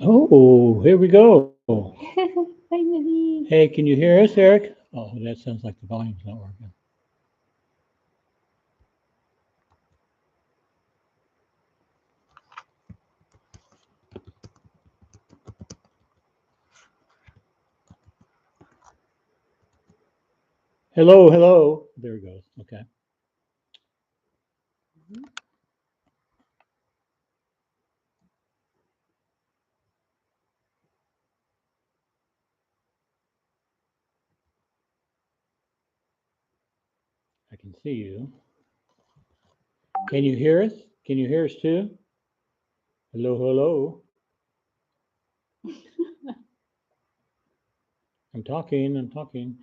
Oh, here we go. Finally. Hey, can you hear us, Eric? Oh, that sounds like the volume's not working. Hello, hello. There it goes. Okay. I can see you. Can you hear us? Can you hear us too? Hello, hello. I'm talking. I'm talking.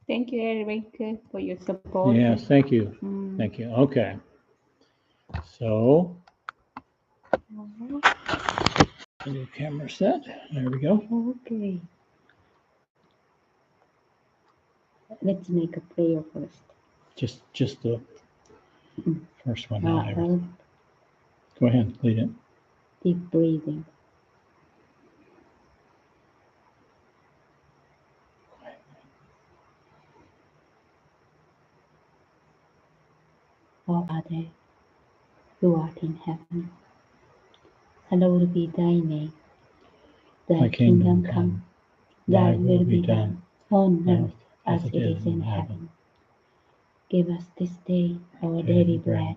Thank you, Eric, for your support. Yes, thank you. Mm. Thank you. Okay. So, a new camera set. There we go. Okay. Let's make a prayer first. Just the first one, not Now, everything. Go ahead, lead it. deep breathing. Our Father, who art in heaven, hallowed be thy name. Thy Thy kingdom kingdom come, come, thy thy will will be be done, done on on earth earth as as it it is is in in heaven. heaven. Give us this day our Daily daily bread. bread,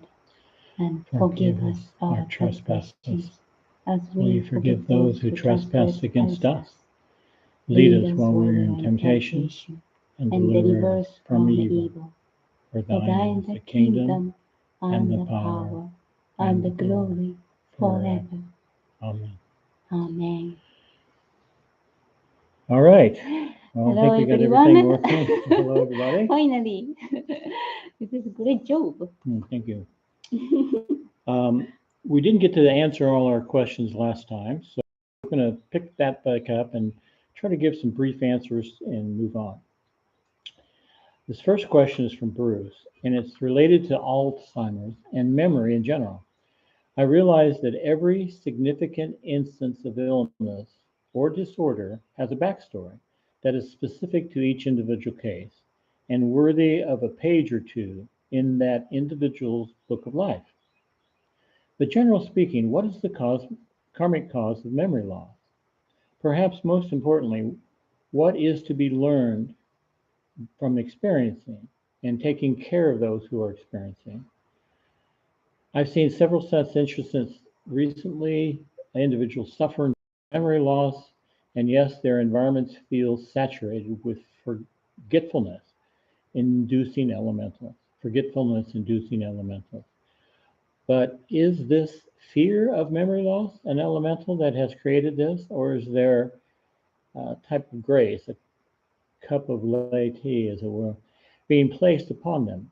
and Forgive forgive us us our our trespasses, trespasses, as as we we forgive forgive those those who who trespass trespass against against us. us. Lead Lead us us while while we're we in are in temptation, temptation, and and deliver deliver us us from from the evil. evil. For For thine thine is the the kingdom, kingdom, and and the the power, power, and and the the glory, glory, forever. forever. Amen. Amen. All right. Well, I Hello, think we got everything everyone. working. Hello, everybody. Finally. This is a great job. Thank you. We didn't get to answer all our questions last time, so we're going to pick that back up and try to give some brief answers and move on. This first question is from Bruce, and it's related to Alzheimer's and memory in general. I realize that every significant instance of illness or disorder has a backstory that is specific to each individual case and worthy of a page or two in that individual's book of life. But generally speaking, what is the karmic cause of memory loss? Perhaps most importantly, what is to be learned from experiencing and taking care of those who are experiencing? I've seen several such instances recently, individuals suffering memory loss, and yes, their environments feel saturated with forgetfulness inducing elementals. But is this fear of memory loss an elemental that has created this, or is there a type of grace, a cup of laity, as it were, being placed upon them?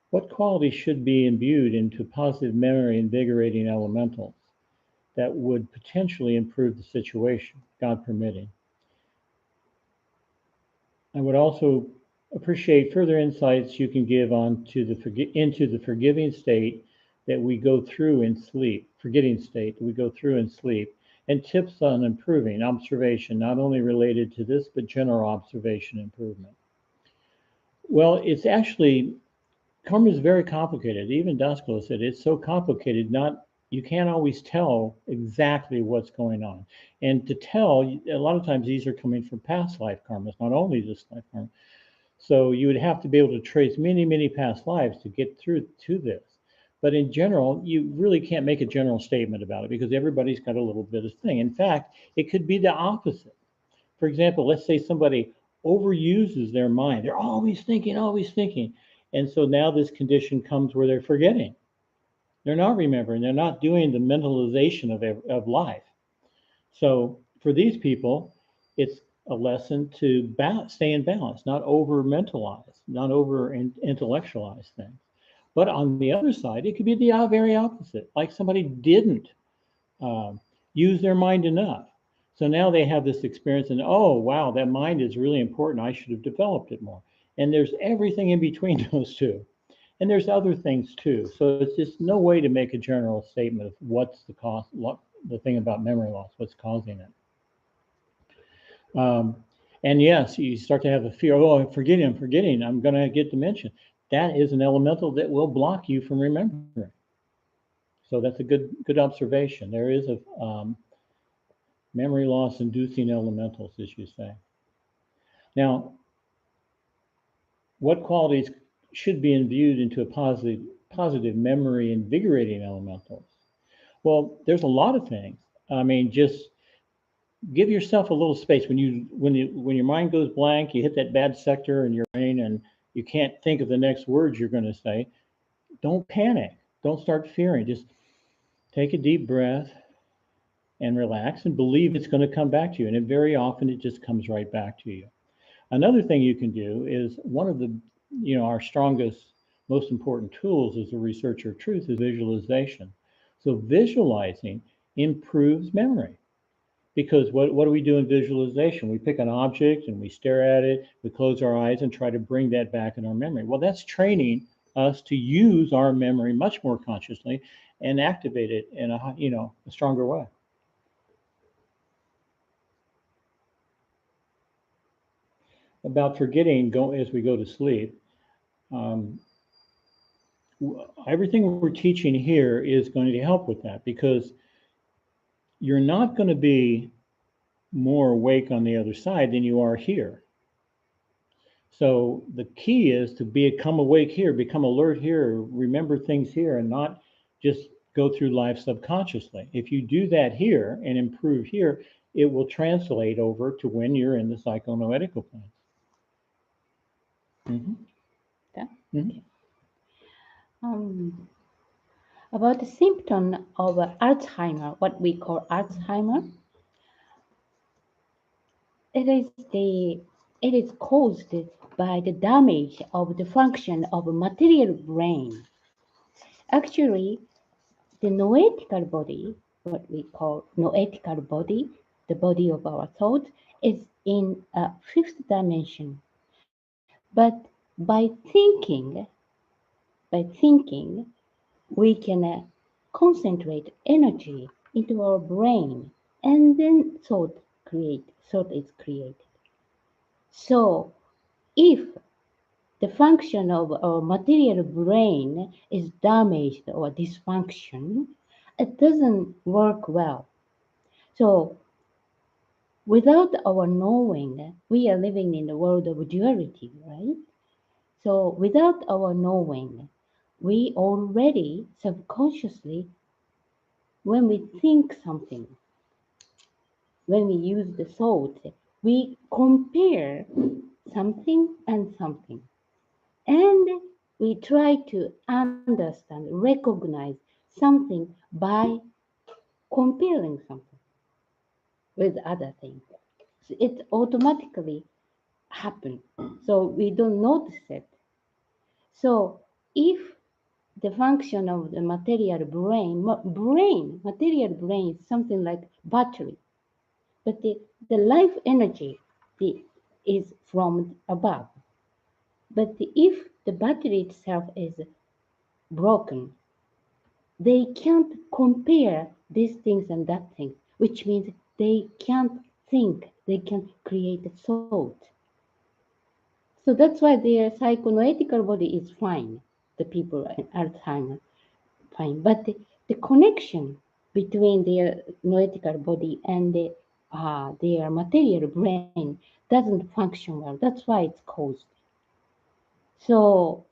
What qualities should be imbued into positive memory invigorating elementals that would potentially improve the situation, God permitting? I would also appreciate further insights you can give into the forgiving state that we go through in sleep, forgetting state that we go through in sleep, and tips on improving observation, not only related to this, but general observation improvement. Well, it's actually karma is very complicated. Even Daskala said it's so complicated, not you can't always tell exactly what's going on. And to tell, a lot of times these are coming from past life karmas, not only this life karma. So you would have to be able to trace many, many past lives to get through to this. But in general, you really can't make a general statement about it because everybody's got a little bit of thing. In fact, it could be the opposite. For example, let's say somebody overuses their mind. They're always thinking, always thinking. And so now this condition comes where they're forgetting. They're not remembering. They're not doing the mentalization of life. So for these people, it's a lesson to stay in balance, not over mentalize, not over intellectualize things. But on the other side, it could be the very opposite. Like somebody didn't uh, use their mind enough. So now they have this experience and, oh, wow, that mind is really important. I should have developed it more. And there's everything in between those two. And there's other things too. So it's just no way to make a general statement of what's the cause, the thing about memory loss, what's causing it. And yes, you start to have a fear, oh, I'm forgetting, I'm going to get dementia. That is an elemental that will block you from remembering. So that's a good observation. There is a memory loss inducing elementals, as you say. Now, what qualities should be imbued into a positive memory invigorating elementals? Well, there's a lot of things. I mean, just give yourself a little space when your mind goes blank, you hit that bad sector in your brain and you can't think of the next words you're going to say. Don't panic. Don't start fearing. Just take a deep breath and relax and believe it's going to come back to you. And very often it just comes right back to you. Another thing you can do is one of the, our strongest, most important tools as a researcher of truth is visualization. So visualizing improves memory because what do we do in visualization? We pick an object and we stare at it, we close our eyes and try to bring that back in our memory. Well, that's training us to use our memory much more consciously and activate it in a stronger way. About forgetting as we go to sleep. Um, Everything we're teaching here is going to help with that because you're not going to be more awake on the other side than you are here. So the key is to become awake here, become alert here, remember things here, and not just go through life subconsciously. If you do that here and improve here, it will translate over to when you're in the psychonoetical plane. Mm-hmm. Yeah. Mm-hmm. About the symptom of Alzheimer, what we call Alzheimer, it is caused by the damage of the function of material brain. Actually, the noetical body, what we call noetical body, the body of our thought, is in a fifth dimension. But by thinking, we can concentrate energy into our brain, and then thought is created. So, if the function of our material brain is damaged or dysfunction, it doesn't work well. So, without our knowing, we are living in the world of duality, right? So, without our knowing, we already subconsciously, when we think something, when we use the thought, we compare something and something. And we try to understand, recognize something by comparing something with other things. So it automatically happens. So we don't notice it. So if the function of the material material brain is something like battery, but the life energy is from above. But if the battery itself is broken, they can't compare these things and that thing, which means they can't think, they can create a thought. So that's why their psychonoetical body is fine, the people in Alzheimer, fine. But the connection between their noetical body and their material brain doesn't function well. That's why it's caused. So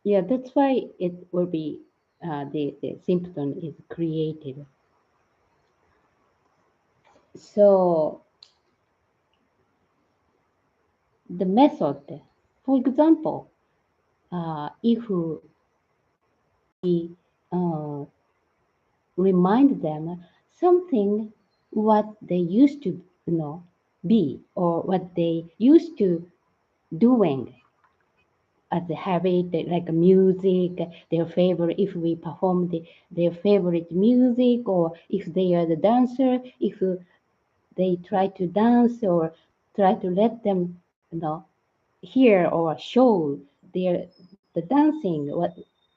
yeah, that's why it will be the symptom is created. So the method, for example, if we remind them something what they used to be or what they used to doing, as a habit, like music, their favorite, if we perform their favorite music, or if they are the dancer, if they try to dance or try to let them, hear or show their the dancing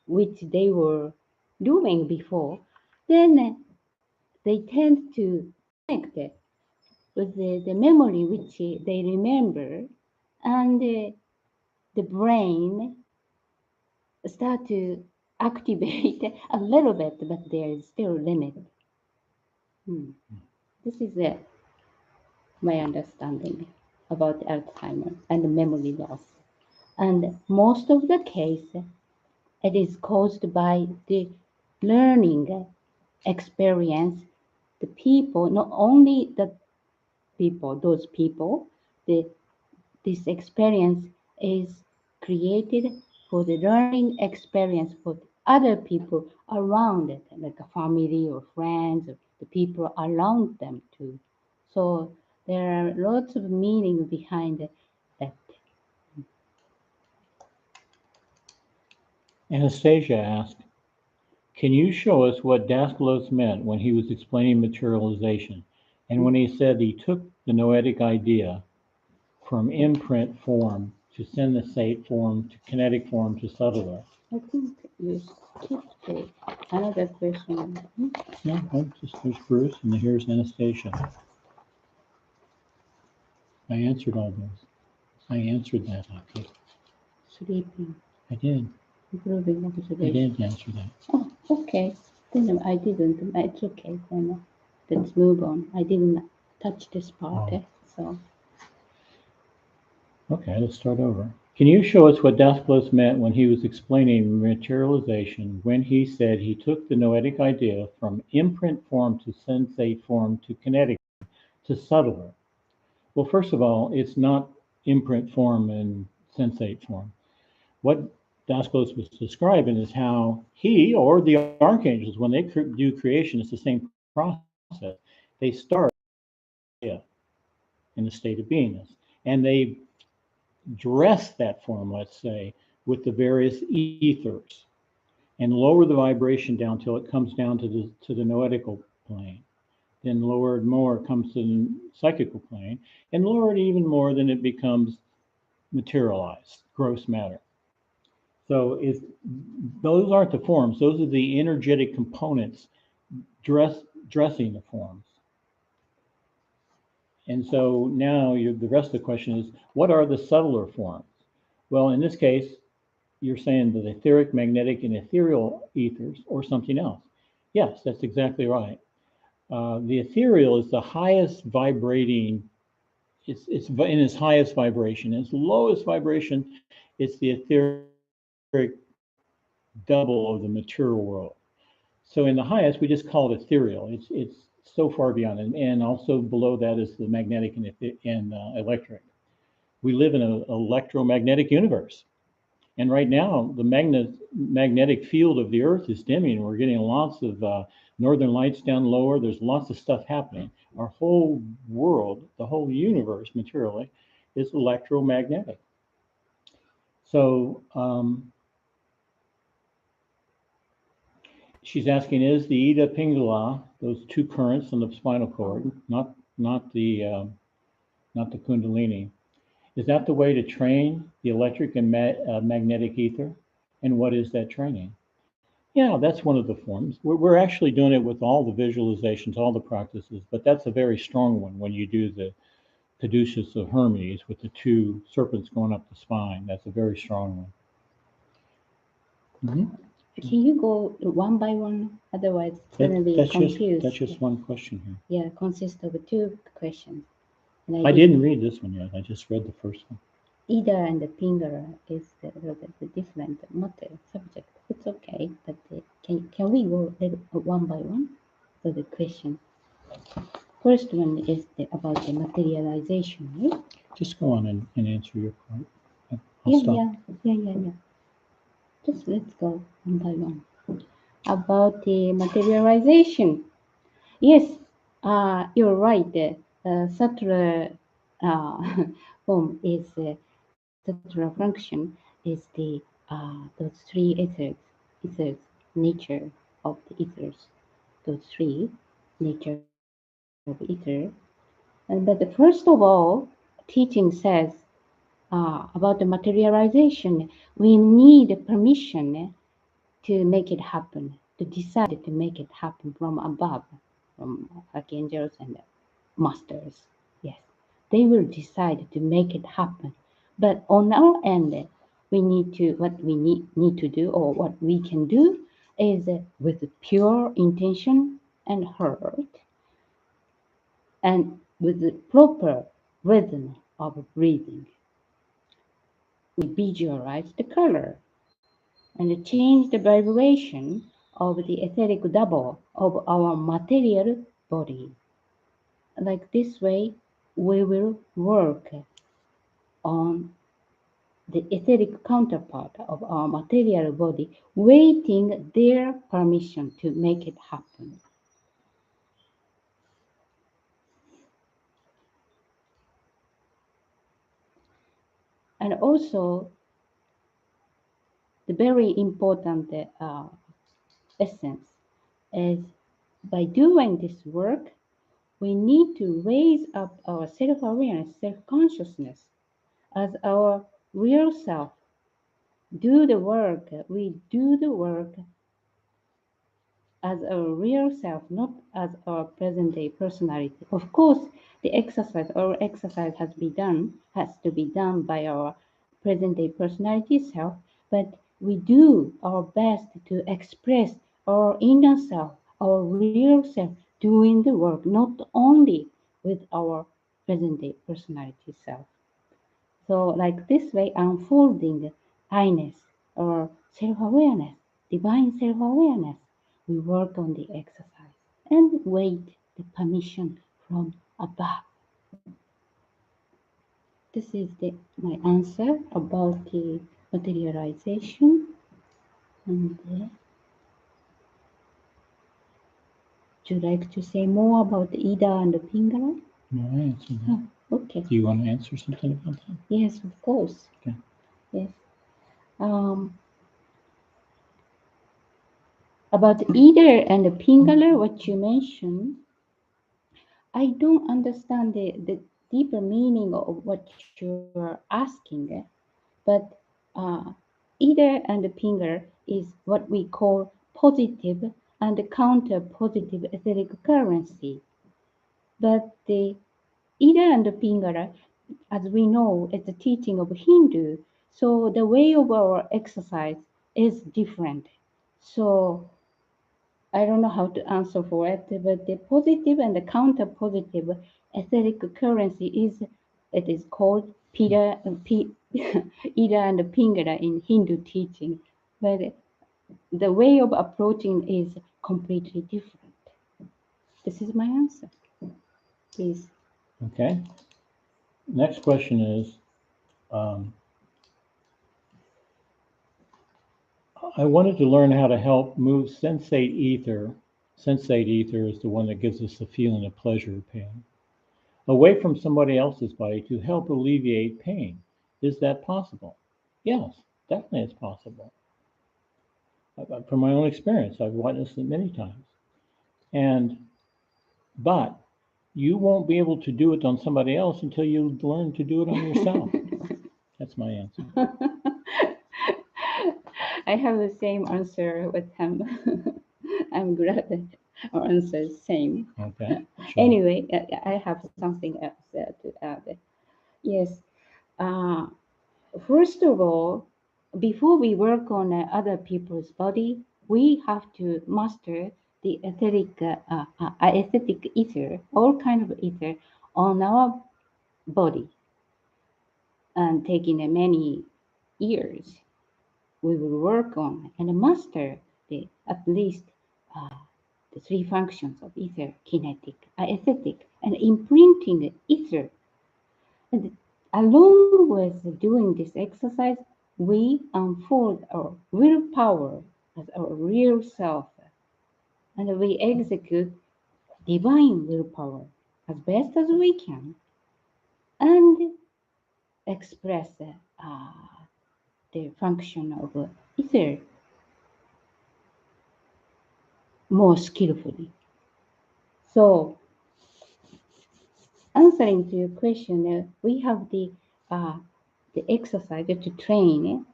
which they were doing before, then they tend to connect it with the memory which they remember, and the brain start to activate a little bit, but there is still a limit. Hmm. This is my understanding about Alzheimer and memory loss. And most of the case, it is caused by the learning experience. The people, not only the people, those people, the, this experience is created for the learning experience for other people around it, like a family or friends, or the people around them too. So there are lots of meaning behind that. Anastasia asked, can you show us what Dascalos meant when he was explaining materialization and when he said he took the noetic idea from imprint form to synesthete form to kinetic form to subtler? I think you skipped another question. No, there's Bruce and here's Anastasia. I answered all those. I answered that, Aki. Sleeping, I did. improving I observation. did answer that. Oh, okay. Then I didn't. It's okay. Then let's move on. I didn't touch this part, Oh, so okay, let's start over. Can you show us what Dascalos meant when he was explaining materialization when he said he took the noetic idea from imprint form to sensate form to kinetic to subtler? Well, first of all, it's not imprint form and sensate form. What Dascalos was describing is how he or the archangels, when they do creation, it's the same process. They start in the state of beingness, and they dress that form, let's say, with the various ethers, and lower the vibration down till it comes down to the noetical plane. Then lower it more, it comes to the psychical plane, and lower it even more, then it becomes materialized, gross matter. So those aren't the forms; those are the energetic components dressing the forms. And so now the rest of the question is, what are the subtler forms? Well, in this case, you're saying the etheric, magnetic, and ethereal ethers, or something else. Yes, that's exactly right. The ethereal is the highest vibrating. It's in its highest vibration. Its lowest vibration, it's the etheric double of the material world. So in the highest, we just call it ethereal. It's so far beyond, and also below that is the magnetic and electric. We live in an electromagnetic universe, and right now the magnetic field of the Earth is dimming. We're getting lots of northern lights down lower. There's lots of stuff happening. Our whole world, the whole universe, materially, is electromagnetic. So she's asking, is the Ida Pingala, those two currents on the spinal cord, not the Kundalini, is that the way to train the electric and magnetic ether? And what is that training? Yeah, that's one of the forms. We're actually doing it with all the visualizations, all the practices, but that's a very strong one when you do the caduceus of Hermes with the two serpents going up the spine. That's a very strong one. Mm-hmm. can you go one by one? Otherwise, it's gonna be confused. That's just one question here. Yeah, consists of two questions. And I didn't read this one yet. I just read the first one. Ida and the Pingala is the different matter subject. It's okay, but can we go one by one? So the question. First one is about the materialization, right? Just go on and answer your part. I'll Yeah, stop. yeah. Just let's go one by one. About the materialization. Yes, you're right. The subtler form is subtler function is the those three ethers, nature of the ethers, those three nature of ether. But first of all, teaching says about the materialization, we need permission to make it happen, to decide to make it happen from above, from archangels and masters. Yes, they will decide to make it happen. But on our end, we need to, what we need to do, or what we can do, is with pure intention and heart, and with the proper rhythm of breathing. We visualize the color and change the vibration of the etheric double of our material body. Like this way, we will work on the etheric counterpart of our material body, waiting their permission to make it happen. And also, the very important essence is by doing this work, we need to raise up our self awareness, self consciousness as our real self. Do the work, we do the work as our real self, not as our present day personality. Of course, the exercise, our exercise has to be done by our present day personality self, but we do our best to express our inner self, our real self, doing the work, not only with our present day personality self. So, like this way, unfolding I-ness or self awareness, divine self awareness, we work on the exercise and wait the permission from above. This is my answer about the materialization. And would you like to say more about Ida and the Pingala? No, I answered that. Okay. Do you want to answer something about that? Yes, of course. Okay. Yes. About Ida and the Pingala, what you mentioned, I don't understand the deeper meaning of what you're asking, but either and the pinger is what we call positive and counter positive etheric currency. But the Ida and the Pingala, as we know, is the teaching of Hindu. So the way of our exercise is different. So I don't know how to answer for it, but the positive and the counter positive etheric currency it is called Ida and Pingala in Hindu teaching, but the way of approaching is completely different. This is my answer. Please. Okay. Next question is, um, I wanted to learn how to help move sensate ether. Sensate ether is the one that gives us the feeling of pleasure or pain away from somebody else's body to help alleviate pain. Is that possible? Yes, definitely it's possible. From my own experience, I've witnessed it many times. And but you won't be able to do it on somebody else until you learn to do it on yourself. That's my answer. I have the same answer with him. I'm glad that our answer is same. Okay. Sure. Anyway, I have something else to add. Yes. Uh, First of all, before we work on other people's body, we have to master the aesthetic ether, all kind of ether on our body, and taking many years, we will work on and master the at least uh, the three functions of ether: kinetic, aesthetic, and imprinting ether. And along with doing this exercise, we unfold our willpower as our real self, and we execute divine willpower as best as we can and express the function of ether more skillfully. So, answering to your question, we have the exercise to train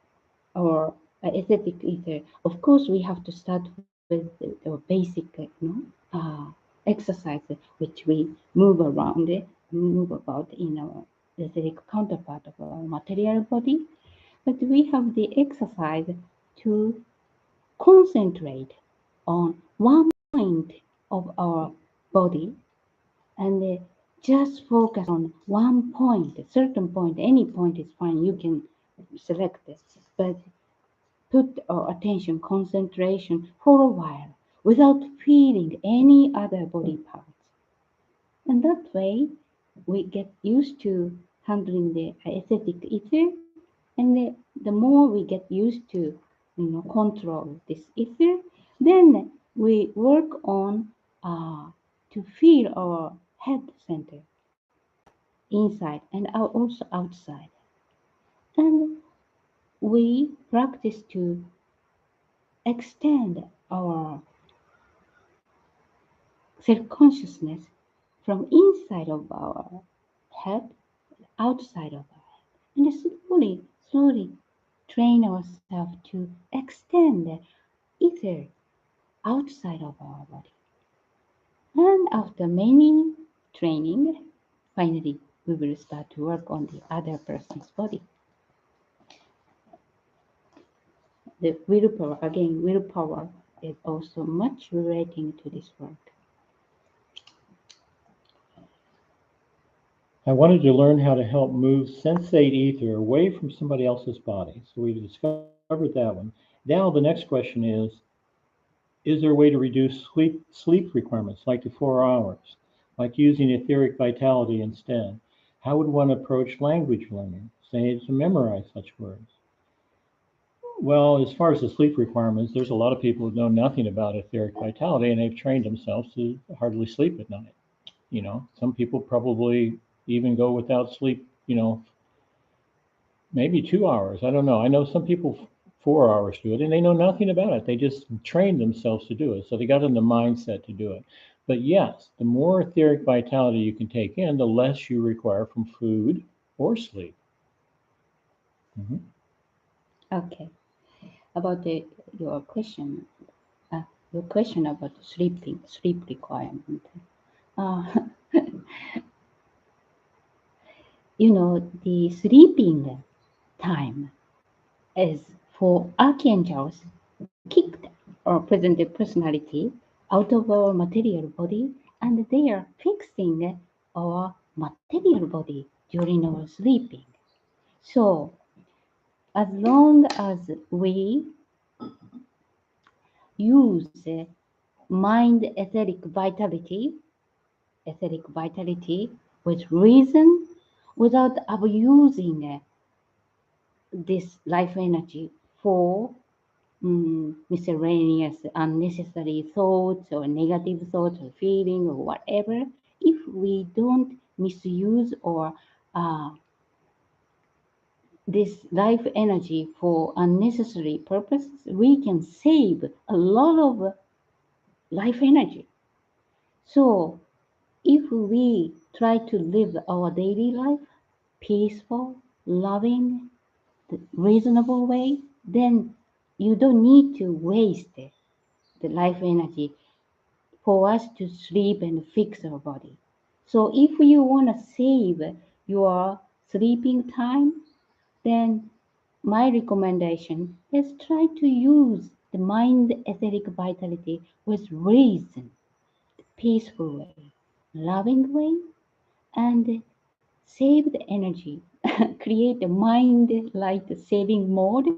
our aesthetic ether. Of course, we have to start with the basic, exercise which we move around, move about in our aesthetic counterpart of our material body. But we have the exercise to concentrate on one point of our body and just focus on one point, a certain point, any point is fine, you can select it, but put our attention, concentration for a while without feeling any other body parts. And that way, we get used to handling the aesthetic ether, and the more we get used to, control this ether, then we work on to feel our head center inside and also outside. And we practice to extend our self consciousness from inside of our head, outside of our head, and slowly train ourselves to extend ether outside of our body. And after many training, finally we will start to work on the other person's body. The willpower, again, willpower is also much relating to this work. I wanted to learn how to help move sensate ether away from somebody else's body. So we discovered that one. Now the next question is there a way to reduce sleep requirements, like to 4 hours, like using etheric vitality instead? How would one approach language learning, say to memorize such words? Well, as far as the sleep requirements, there's a lot of people who know nothing about etheric vitality and they've trained themselves to hardly sleep at night. Some people probably even go without sleep, maybe 2 hours. I don't know. I know some people 4 hours do it and they know nothing about it. They just trained themselves to do it. So they got in the mindset to do it. But yes, the more etheric vitality you can take in, the less you require from food or sleep. Mhm. Okay, about uh, your question about sleep requirement. Uh, the sleeping time is for archangels kicked or presented personality out of our material body, and they are fixing our material body during our sleeping. So as long as we use mind etheric vitality with reason without abusing this life energy for miscellaneous unnecessary thoughts or negative thoughts or feeling or whatever. If we don't misuse or uh, this life energy for unnecessary purposes, we can save a lot of life energy. So if we try to live our daily life peaceful, loving, reasonable way, then you don't need to waste the life energy for us to sleep and fix our body. So if you want to save your sleeping time, then my recommendation is try to use the mind etheric vitality with reason, peaceful way, loving way, and save the energy, create a mind light saving mode,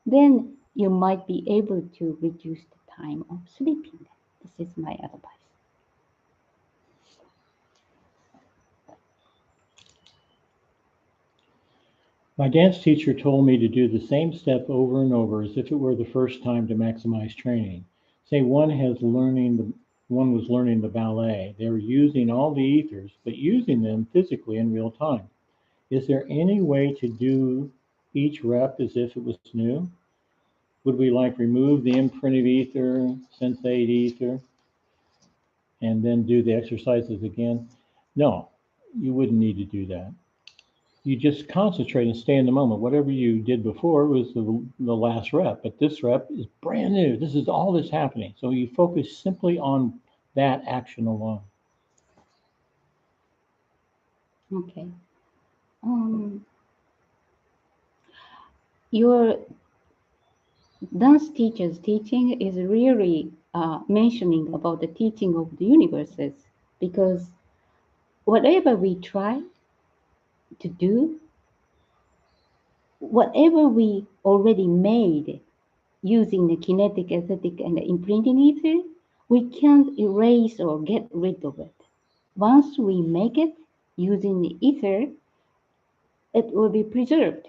then you might be able to reduce the time of sleeping. This is my advice. My dance teacher told me to do the same step over and over as if it were the first time to maximize training. Say one was learning the ballet. They were using all the ethers, but using them physically in real time. Is there any way to do each rep as if it was new? Would we like remove the imprint of ether, sensate ether, and then do the exercises again? No, you wouldn't need to do that. You just concentrate and stay in the moment. Whatever you did before was the last rep, but this rep is brand new. This is all that's happening. So you focus simply on that action alone. Okay. Um, your dance teacher's teaching is really mentioning about the teaching of the universes, because whatever we try to do, whatever we already made using the kinetic, aesthetic, and the imprinting ether, we can't erase or get rid of it. Once we make it using the ether, it will be preserved.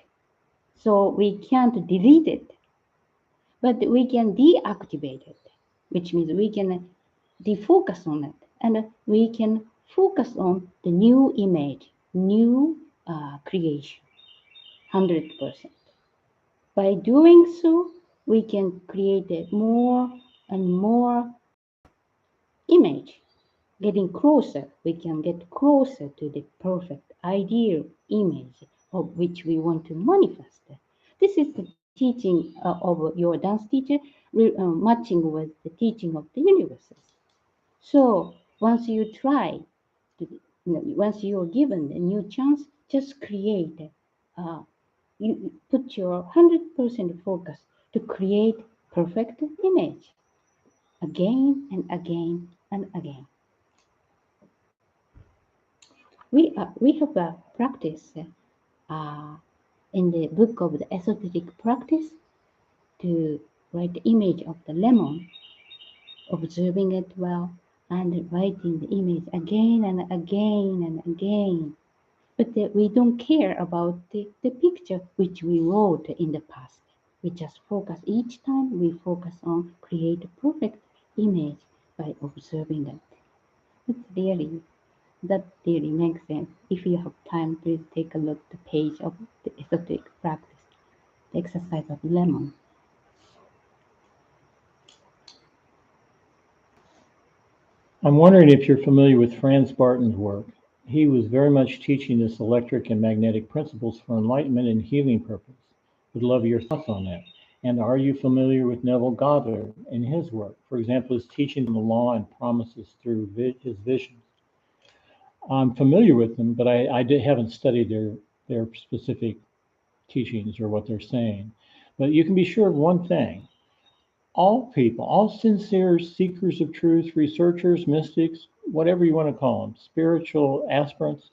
So we can't delete it, but we can deactivate it, which means we can defocus on it, and we can focus on the new image, new creation, 100%. By doing so, we can create a more and more image, getting closer. We can get closer to the perfect ideal image of which we want to manifest. This is the teaching of your dance teacher, matching with the teaching of the universes. So once you try, to, once you're given a new chance, just create. You put your 100% focus to create perfect image again and again and again. We have a practice in the book of the esoteric practice to write the image of the lemon, observing it well, and writing the image again and again and again. But we don't care about the picture which we wrote in the past. We just focus each time we focus on create a perfect image by observing it. That really makes sense. If you have time, please take a look at the page of the esoteric practice, the exercise of lemon. I'm wondering if you're familiar with Franz Barton's work. He was very much teaching this electric and magnetic principles for enlightenment and healing purpose. Would love your thoughts on that. And are you familiar with Neville Goddard and his work? For example, his teaching on the law and promises through his visions. I'm familiar with them, but haven't studied their specific teachings or what they're saying. But you can be sure of one thing. All people, all sincere seekers of truth, researchers, mystics, whatever you want to call them, spiritual aspirants,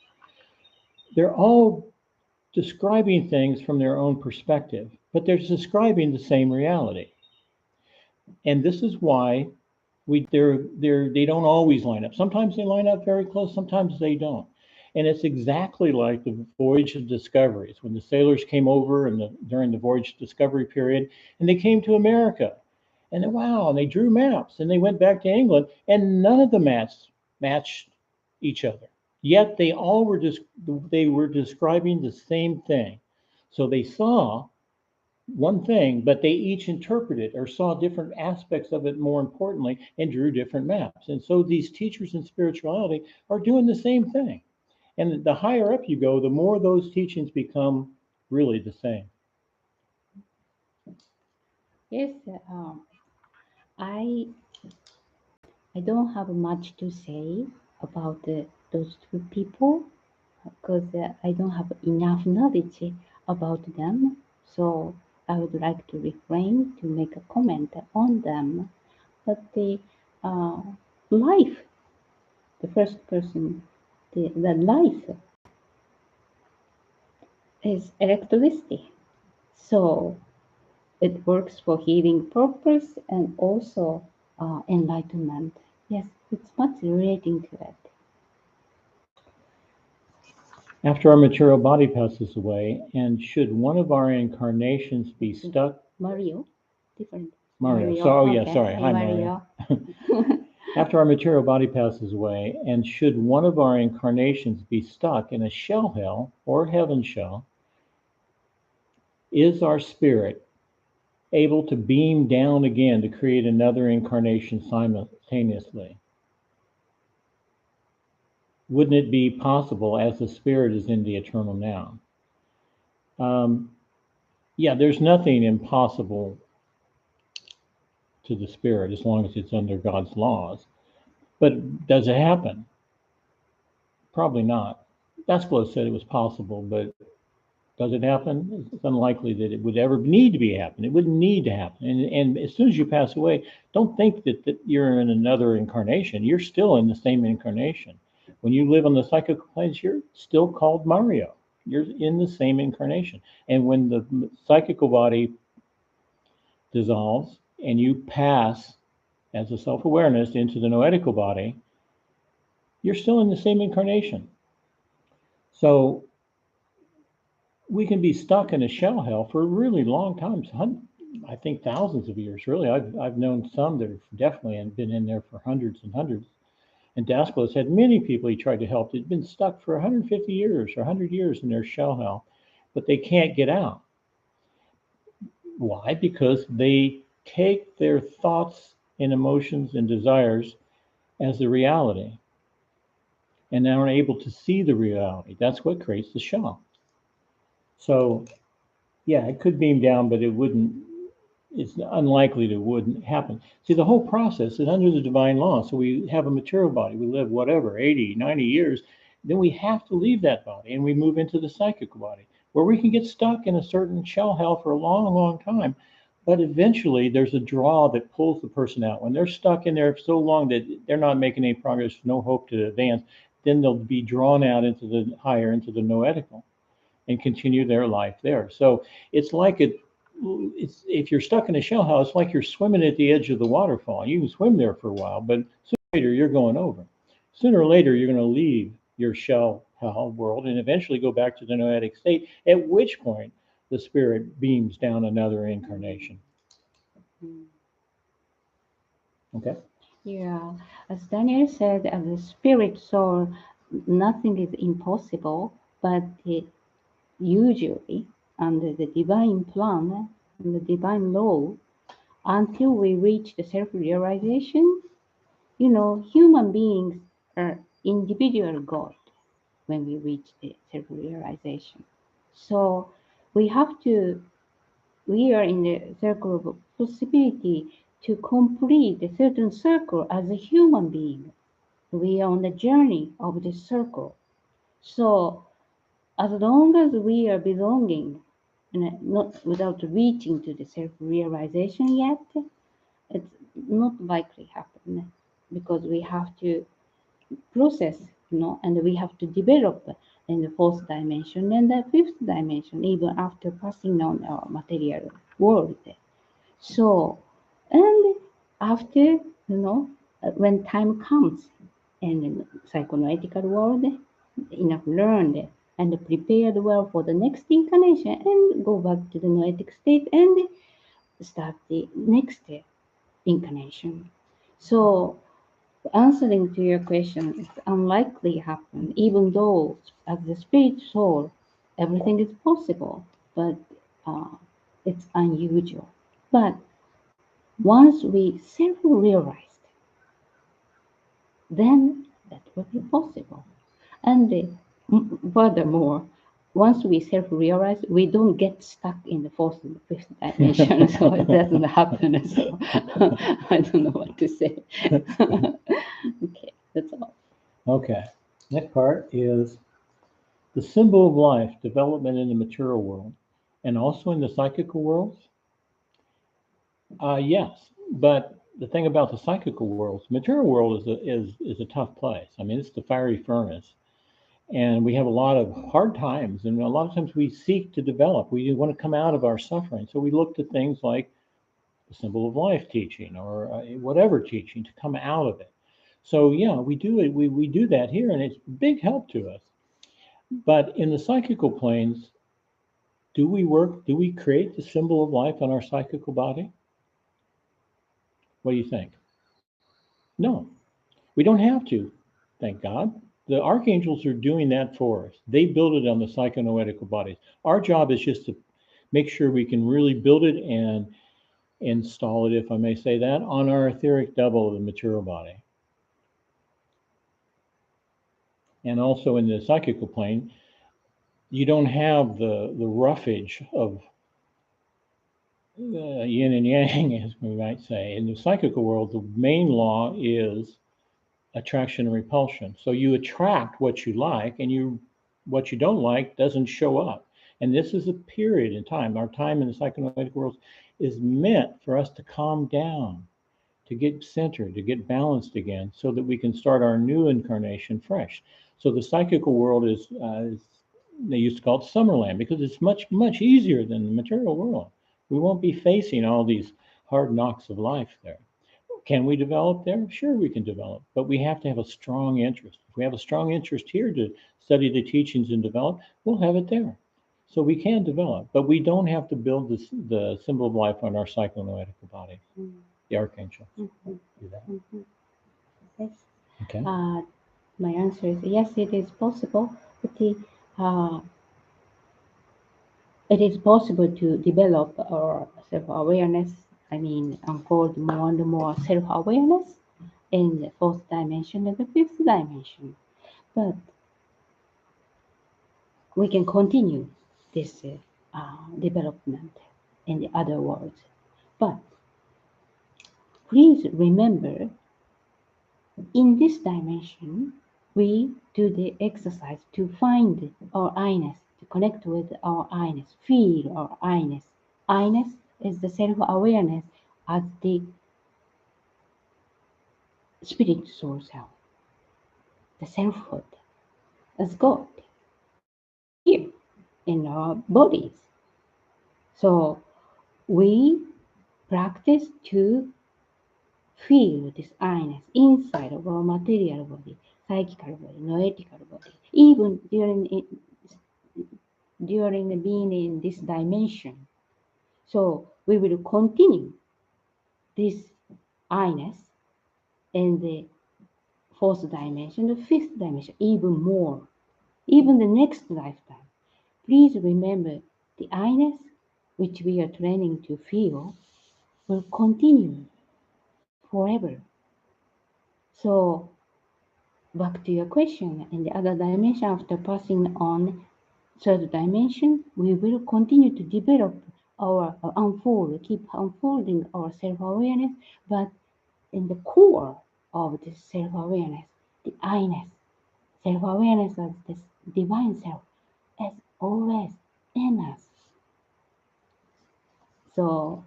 they're all describing things from their own perspective, but they're describing the same reality. And this is why they don't always line up. Sometimes they line up very close, sometimes they don't. And it's exactly like the voyage of discoveries when the sailors came over during the voyage discovery period, and they came to America. And wow, and they drew maps and they went back to England, and none of the maps matched each other. Yet they were describing the same thing. So they saw one thing, but they each interpreted or saw different aspects of it more importantly and drew different maps. And so these teachers in spirituality are doing the same thing. And the higher up you go, the more those teachings become really the same. Yes, I I don't have much to say about those two people because I don't have enough knowledge about them. So I would like to refrain to make a comment on them. But the uh, life, the first person, the life is electricity. So it works for healing purpose and also enlightenment. Yes, it's much relating to it. After our material body passes away, and should one of our incarnations be stuck, Mario, different. Mario. Mario, So, oh yeah, okay. sorry. Hi, Hi, Mario. Mario. After our material body passes away, and should one of our incarnations be stuck in a shell hell or heaven shell, Is our spirit able to beam down again to create another incarnation simultaneously? Wouldn't it be possible as the spirit is in the eternal now? Um, yeah, there's nothing impossible to the spirit as long as it's under God's laws. But does it happen? Probably not. Dasclos said it was possible, but does it happen? It's unlikely that it would ever need to be happen. It wouldn't need to happen. And as soon as you pass away, don't think that you're in another incarnation. You're still in the same incarnation. When you live on the psychical planes, you're still called Mario. You're in the same incarnation. And when the psychical body dissolves and you pass as a self-awareness into the noetical body, you're still in the same incarnation. So we can be stuck in a shell hell for a really long time. I think thousands of years, really. I've known some that have definitely been in there for hundreds and hundreds. And Dasclos had many people he tried to help that had been stuck for 150 years or 100 years in their shell hell, but they can't get out. Why? Because they take their thoughts and emotions and desires as the reality and they aren't able to see the reality. That's what creates the shell. So, yeah, it could beam down, but it wouldn't. It's unlikely that it wouldn't happen. See, the whole process is under the divine law. So we have a material body. We live whatever, 80, 90 years. Then we have to leave that body and we move into the psychical body where we can get stuck in a certain shell hell for a long, long time. But eventually there's a draw that pulls the person out. When they're stuck in there so long that they're not making any progress, no hope to advance, then they'll be drawn out into the higher, into the noetical and continue their life there. So it's like it's if you're stuck in a shell house, it's like you're swimming at the edge of the waterfall. You can swim there for a while, but sooner or later you're going over. Sooner or later you're going to leave your shell hell world and eventually go back to the noetic state, at which point the spirit beams down another incarnation. Mm. Okay? Yeah, as Daniel said, as a spirit soul, nothing is impossible, but usually under the divine plan and the divine law, until we reach the self-realization, human beings are individual God when we reach the self-realization. So we have to, we are in the circle of possibility to complete a certain circle as a human being. We are on the journey of the circle. So as long as we are belonging, and not without reaching to the self-realization yet, it's not likely happen because we have to process, and we have to develop in the fourth dimension and the fifth dimension, even after passing on our material world. So, and after, when time comes and in psychoanalytical world, enough learned and prepared well for the next incarnation and go back to the noetic state and start the next incarnation. So answering to your question, it's unlikely happen, even though as the spirit soul, everything is possible, but uh, it's unusual. But once we self-realized, then that will be possible. And furthermore, once we self-realize, we don't get stuck in the fourth and fifth dimension, so it doesn't happen. So I don't know what to say. Okay, that's all. Okay. Next part is the symbol of life, development in the material world and also in the psychical worlds. Yes, but the thing about the psychical world, the material world is a tough place. I mean, it's the fiery furnace, and we have a lot of hard times, and a lot of times we seek to develop. We want to come out of our suffering, so we look to things like the symbol of life teaching or whatever teaching to come out of it. So yeah, we do it. We do that here, and it's a big help to us. But in the psychical planes, do we work? Do we create the symbol of life on our psychical body? What do you think? No, we don't have to, thank God. The archangels are doing that for us. They build it on the psychonoetical bodies. Our job is just to make sure we can really build it and install it, if I may say that, on our etheric double of the material body. And also in the psychical plane, you don't have the roughage of yin and yang, as we might say. In the psychical world, the main law is attraction and repulsion. So you attract what you like, and what you don't like doesn't show up. And this is a period in time. Our time in the psychoanalytic world is meant for us to calm down, to get centered, to get balanced again, so that we can start our new incarnation fresh. So the psychical world is they used to call it Summerland, because it's much, much easier than the material world. We won't be facing all these hard knocks of life there. Can we develop there? Sure, we can develop, but we have to have a strong interest. If we have a strong interest here to study the teachings and develop, we'll have it there. So we can develop, but we don't have to build the symbol of life on our psychoanalytical body, the archangel. Mm-hmm. Do that. Mm-hmm. Yes. Okay. My answer is yes, it is possible, but it is possible to develop our self-awareness. I mean, unfold more and more self-awareness in the fourth dimension and the fifth dimension. But we can continue this development in the other worlds. But please remember, in this dimension, we do the exercise to find our I-ness, to connect with our I-ness, feel our I-ness. I-ness is the self-awareness as the spirit soul self, the selfhood, as God, here in our bodies. So we practice to feel this I-ness inside of our material body, psychical body, noetical body, even during being in this dimension. So we will continue this I-ness in the fourth dimension, the fifth dimension, even more, even the next lifetime. Please remember the I-ness which we are training to feel will continue forever. So back to your question, in the other dimension, after passing on third dimension, we will continue to develop our unfold, keep unfolding our self-awareness, but in the core of this self-awareness, the I-ness, self-awareness as this divine self, is always in us. So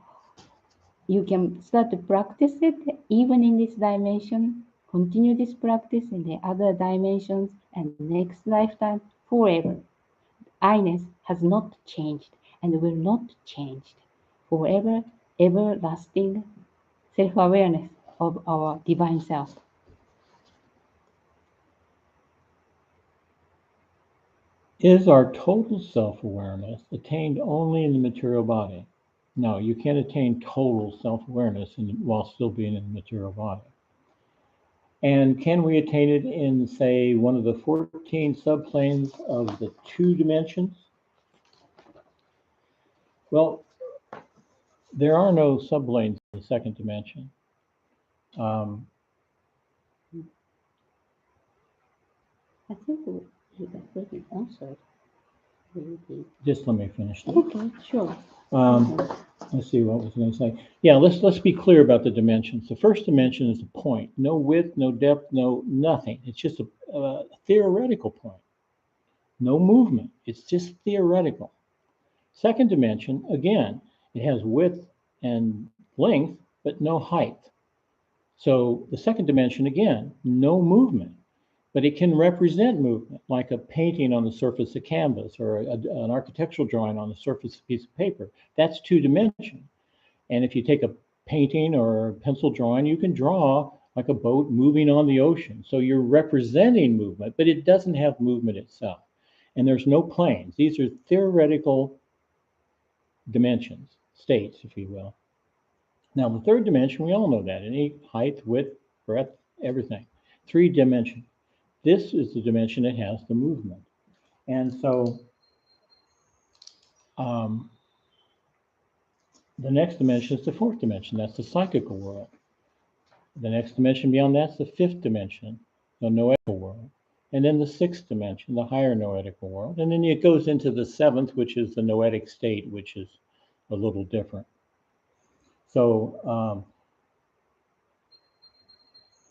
you can start to practice it even in this dimension, continue this practice in the other dimensions and next lifetime forever. I-ness has not changed and will not change. Forever, everlasting self-awareness of our divine self. Is our total self-awareness attained only in the material body? No, you can't attain total self-awareness while still being in the material body. And can we attain it in, say, one of the 14 subplanes of the 2 dimensions? Well, there are no subplanes in the second dimension. Um, I think we have already answered. Maybe. just let me finish that. Okay, sure. Let's see what I was going to say. Yeah, let's be clear about the dimensions. The first dimension is a point, no width, no depth, no nothing. It's just a theoretical point, no movement. It's just theoretical. Second dimension, again, it has width and length, but no height. So the second dimension, again, no movement, but it can represent movement, like a painting on the surface of canvas or an architectural drawing on the surface of a piece of paper. That's 2 dimension. And if you take a painting or a pencil drawing, you can draw like a boat moving on the ocean. So you're representing movement, but it doesn't have movement itself. And there's no planes. These are theoretical dimensions, states, if you will. Now, the third dimension, we all know that, any height, width, breadth, everything. 3 dimension. This is the dimension that has the movement. And so The next dimension is the fourth dimension. That's the psychical world. The next dimension beyond that's the fifth dimension, the noetical world. And then the sixth dimension, the higher noetical world. And then it goes into the seventh, which is the noetic state, which is a little different. So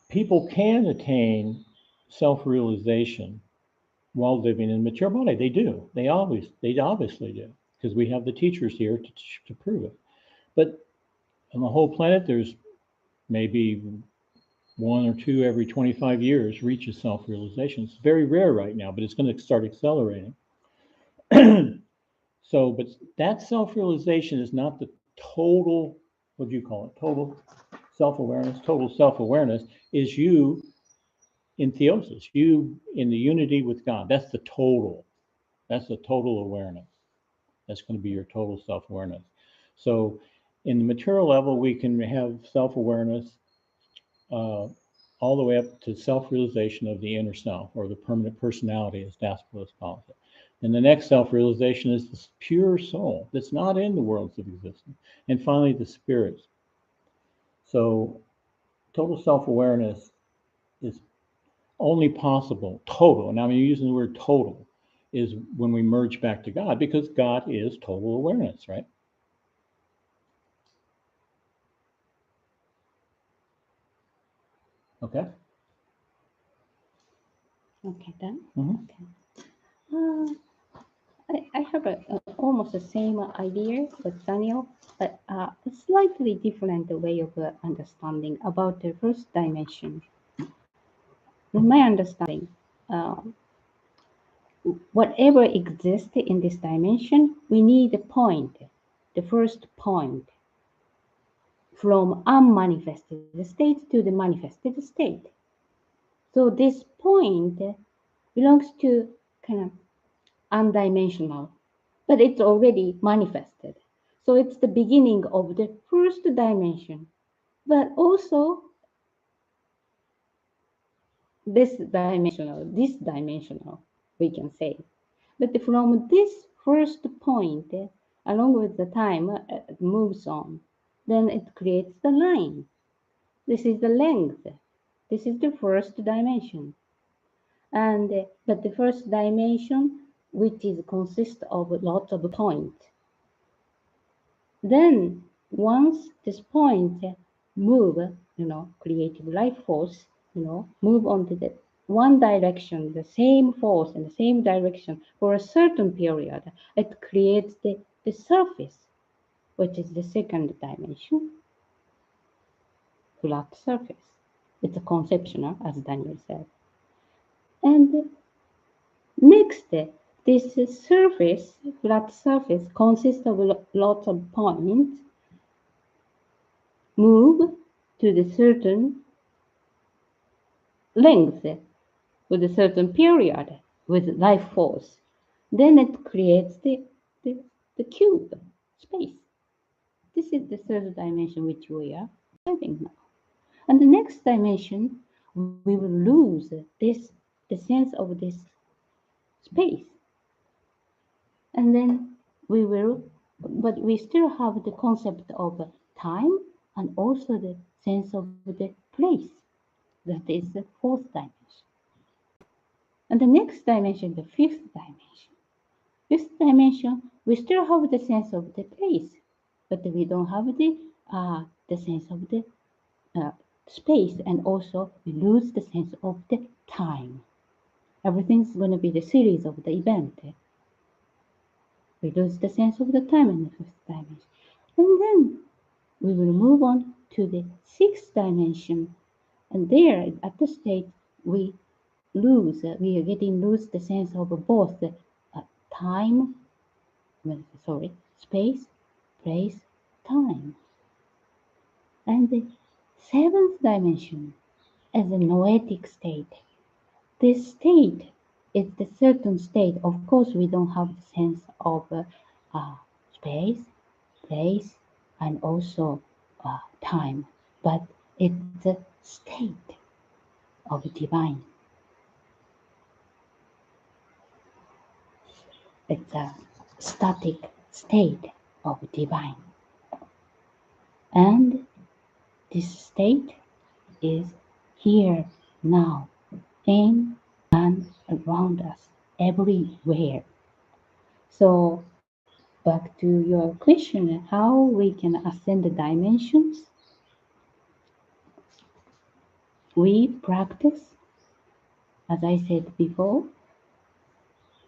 people can attain self-realization while living in mature body. They do. They obviously do, because we have the teachers here to prove it. But on the whole planet, there's maybe one or two every 25 years reaches self-realization. It's very rare right now, but it's going to start accelerating. So, but that self-realization is not the total, what do you call it? Total self-awareness. Total self-awareness is you in theosis, you in the unity with God. That's the total. That's the total awareness. That's going to be your total self-awareness. So in the material level, we can have self-awareness all the way up to self-realization of the inner self, or the permanent personality, as Daspalis calls it. And the next self-realization is the pure soul that's not in the worlds of existence. And finally, the spirits. So total self-awareness is only possible, total, and I'm using the word total, is when we merge back to God, because God is total awareness, right? Okay. Okay, then. Mm-hmm. Okay. I have almost the same idea with Daniel, but a slightly different way of understanding about the first dimension. In my understanding, um, whatever exists in this dimension, we need a point, the first point, from unmanifested state to the manifested state. So this point belongs to kind of undimensional, but it's already manifested. So it's the beginning of the first dimension, but also this dimensional, we can say. But from this first point, along with the time, it moves on. Then it creates the line. This is the length. This is the first dimension. And but the first dimension, which is consists of lots of points. Then once this point move, creative life force, move on to the one direction, the same force in the same direction for a certain period, it creates the surface, which is the second dimension, flat surface. It's a conceptual, as Daniel said. And next, this surface, flat surface, consists of lots of points, move to the certain length with a certain period with life force. Then it creates the cube space. This is the third dimension which we are having now. And the next dimension, we will lose the sense of this space. And then we will, but we still have the concept of time and also the sense of the place. That is the fourth dimension. And the next dimension, the fifth dimension. Fifth dimension, we still have the sense of the place, but we don't have the sense of the space, and also we lose the sense of the time. Everything's going to be the series of the event. We lose the sense of the time in the fifth dimension. And then we will move on to the sixth dimension. And there, at the state, we are getting lose the sense of both time, space, place, time. And the seventh dimension as a noetic state. This state is the certain state. Of course, we don't have the sense of space, place, and also time, but it's a state of divine. It's a static state of divine. And this state is here now, in and around us, everywhere. So, back to your question, how we can ascend the dimensions? We practice, as I said before,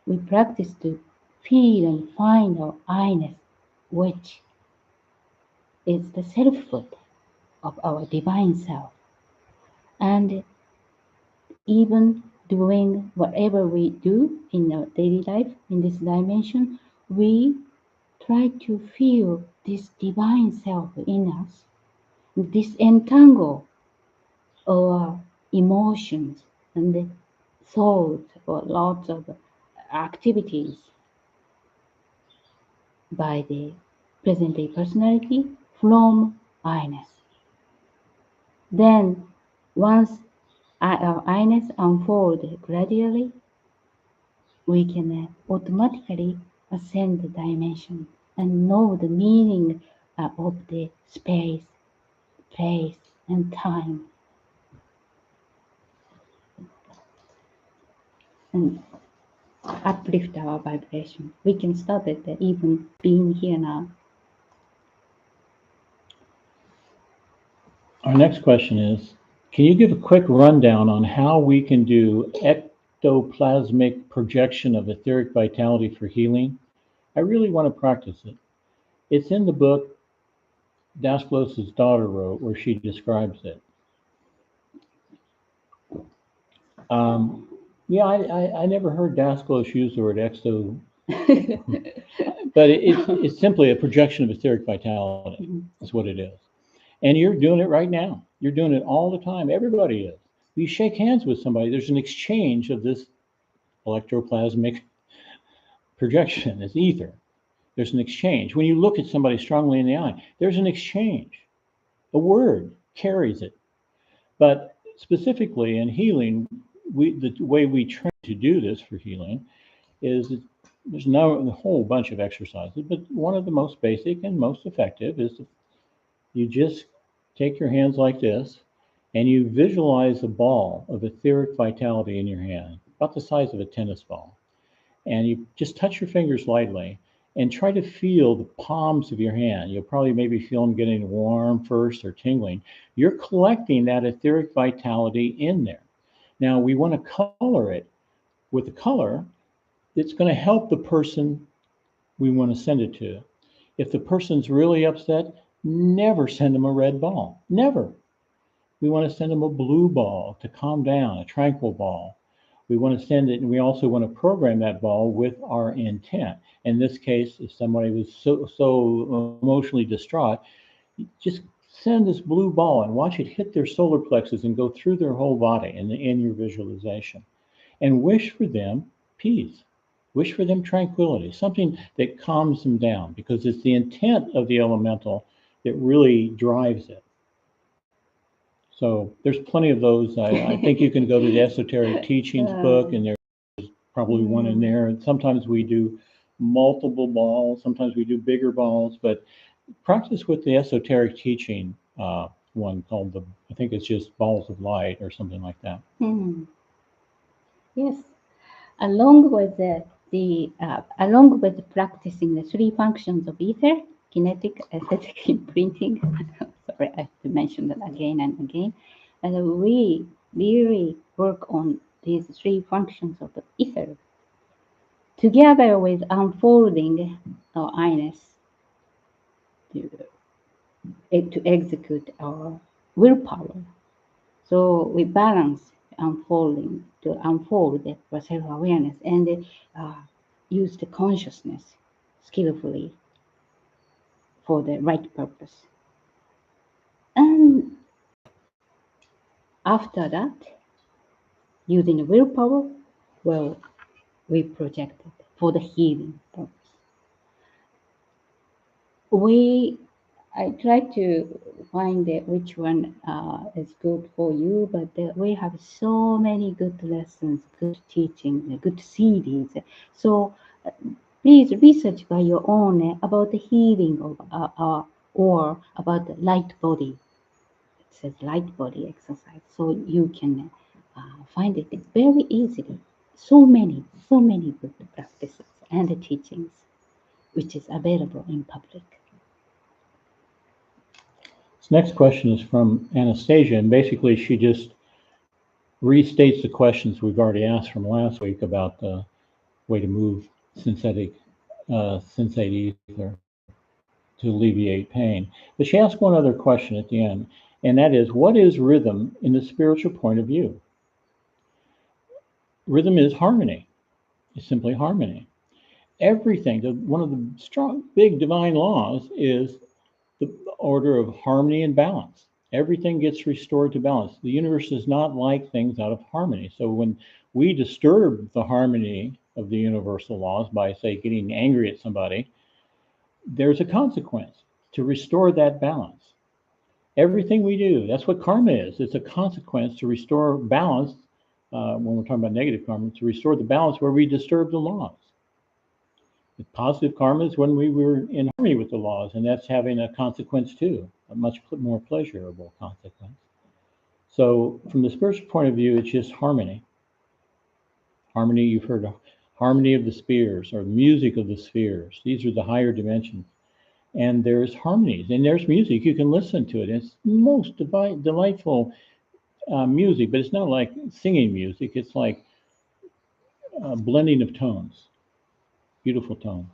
we practice to feel and find our I-ness, which is the selfhood of our divine self. And even doing whatever we do in our daily life in this dimension, we try to feel this divine self in us, disentangle our emotions and thoughts or lots of activities by the present day personality from I-ness. Then, once our I-ness unfolds gradually, we can automatically ascend the dimension and know the meaning of the space, place, and time, and uplift our vibration. We can start at even being here now. Our next question is, can you give a quick rundown on how we can do ectoplasmic projection of etheric vitality for healing? I really want to practice it. It's in the book Dasglos's daughter wrote, where she describes it. Um, yeah, I never heard Dasglos use the word exo, but it's simply a projection of etheric vitality. That's what it is. And you're doing it right now. You're doing it all the time. Everybody is. You shake hands with somebody, there's an exchange of this electroplasmic projection. It's ether. There's an exchange. When you look at somebody strongly in the eye, there's an exchange. A word carries it. But specifically in healing, the way we train to do this for healing is there's a whole bunch of exercises, but one of the most basic and most effective is you just take your hands like this and you visualize a ball of etheric vitality in your hand, about the size of a tennis ball. And you just touch your fingers lightly and try to feel the palms of your hand. You'll probably maybe feel them getting warm first or tingling. You're collecting that etheric vitality in there. Now, we want to color it with a color that's going to help the person we want to send it to. If the person's really upset, never send them a red ball. Never. We want to send them a blue ball to calm down, a tranquil ball. We want to send it, and we also want to program that ball with our intent. In this case, if somebody was so emotionally distraught, just send this blue ball and watch it hit their solar plexus and go through their whole body in your visualization. And wish for them peace. Wish for them tranquility, something that calms them down, because it's the intent of the elemental that really drives it. So there's plenty of those. I think you can go to the Esoteric Teachings book, and there's probably one in there. And sometimes we do multiple balls, sometimes we do bigger balls, but practice with the Esoteric Teaching one called I think it's just Balls of Light or something like that. Yes, along with along with practicing the three functions of ether, kinetic, aesthetic, imprinting. Sorry, I have to mention that again and again. And we really work on these three functions of the ether together with unfolding our I-ness to execute our willpower. So we balance unfolding to unfold for self-awareness and use the consciousness skillfully for the right purpose. And after that, using the willpower, well, we project it for the healing purpose. I try to find which one is good for you, but we have so many good lessons, good teaching, good CDs. So please research by your own about the healing of our or about the light body. It says light body exercise, so you can find it very easily. So many good practices and teachings which is available in public. This next question is from Anastasia, and basically she just restates the questions we've already asked from last week about the way to move sensate ether to alleviate pain. But she asked one other question at the end, and that is, what is rhythm in the spiritual point of view? Rhythm is harmony. It's simply harmony. Everything, one of the strong, big divine laws is the order of harmony and balance. Everything gets restored to balance. The universe does not like things out of harmony. So when we disturb the harmony of the universal laws by, say, getting angry at somebody, there's a consequence to restore that balance. Everything we do, that's what karma is. It's a consequence to restore balance. When we're talking about negative karma, to restore the balance where we disturb the laws. The positive karma is when we were in harmony with the laws, and that's having a consequence too, a much more pleasurable consequence. So from the spiritual point of view, it's just harmony. Harmony, you've heard of harmony of the spheres or music of the spheres. These are the higher dimensions. And there's harmonies, and there's music. You can listen to it. It's most delightful music, but it's not like singing music. It's like a blending of tones, beautiful tones.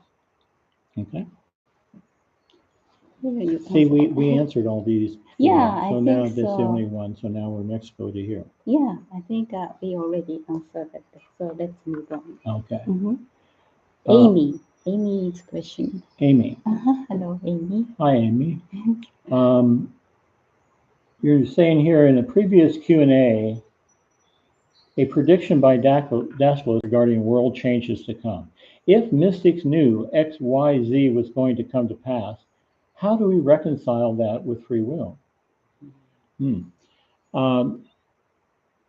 Okay. See, we answered all these before. Yeah, so I now think that's so. the only one. So now we're next go to here. Yeah, I think we already answered it. So let's move on. Okay. Amy's question. Amy. Hello, Amy. Hi, Amy. You're saying here in a previous Q&A, a prediction by Dasklos regarding world changes to come. If mystics knew X, Y, Z was going to come to pass, how do we reconcile that with free will?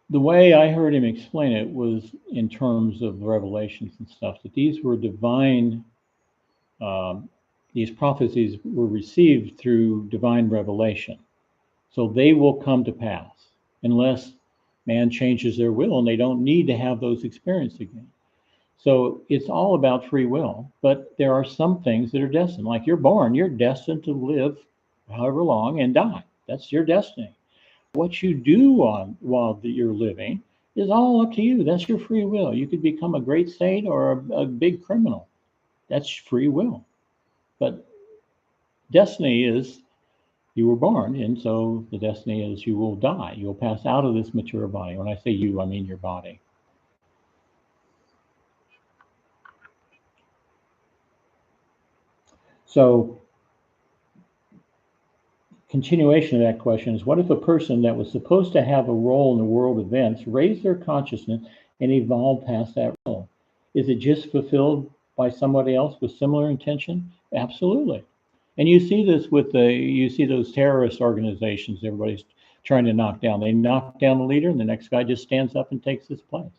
The way I heard him explain it was in terms of revelations and stuff, that these were divine, these prophecies were received through divine revelation. So they will come to pass unless man changes their will, and they don't need to have those experiences again. So it's all about free will, but there are some things that are destined. Like you're born, you're destined to live however long and die. That's your destiny. What you do while you're living is all up to you. That's your free will. You could become a great saint or a big criminal. That's free will. But destiny is you were born, and so the destiny is you will die. You'll pass out of this mature body. When I say you, I mean your body. So continuation of that question is, what if a person that was supposed to have a role in the world events raised their consciousness and evolved past that role? Is it just fulfilled by somebody else with similar intention? Absolutely. And you see this with you see those terrorist organizations everybody's trying to knock down. They knock down the leader and the next guy just stands up and takes his place.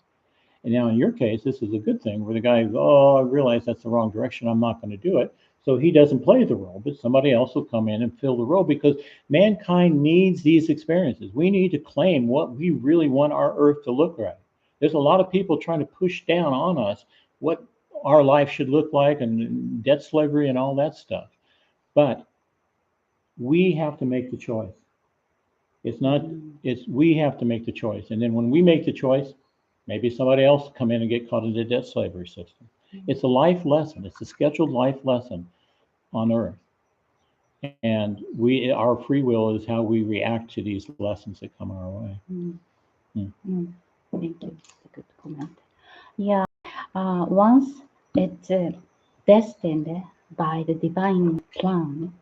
And now in your case, this is a good thing where the guy, I realize that's the wrong direction. I'm not going to do it. So he doesn't play the role, but somebody else will come in and fill the role because mankind needs these experiences. We need to claim what we really want our earth to look like. There's a lot of people trying to push down on us what our life should look like and debt slavery and all that stuff. But we have to make the choice. We have to make the choice. And then when we make the choice, maybe somebody else will come in and get caught in the debt slavery system. It's a life lesson. It's a scheduled life lesson on earth. And our free will is how we react to these lessons that come our way. Thank you. That's a good comment. Yeah, once it's destined by the divine plan,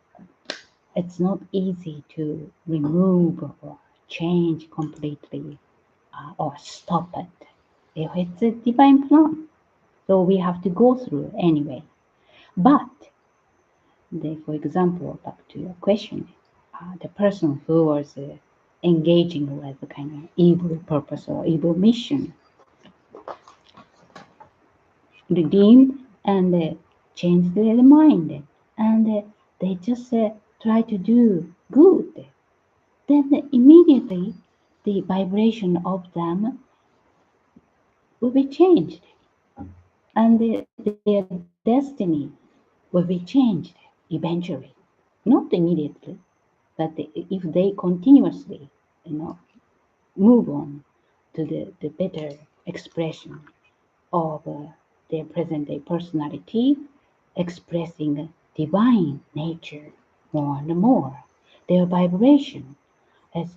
it's not easy to remove or change completely or stop it. If it's a divine plan, so we have to go through anyway. But for example, back to your question, the person who was engaging with a kind of evil purpose or evil mission redeemed and changed their mind, and they just try to do good, then immediately the vibration of them will be changed, and their destiny will be changed eventually. Not immediately, but if they continuously, you know, move on to the better expression of their present day personality, expressing divine nature more and more. Their vibration as,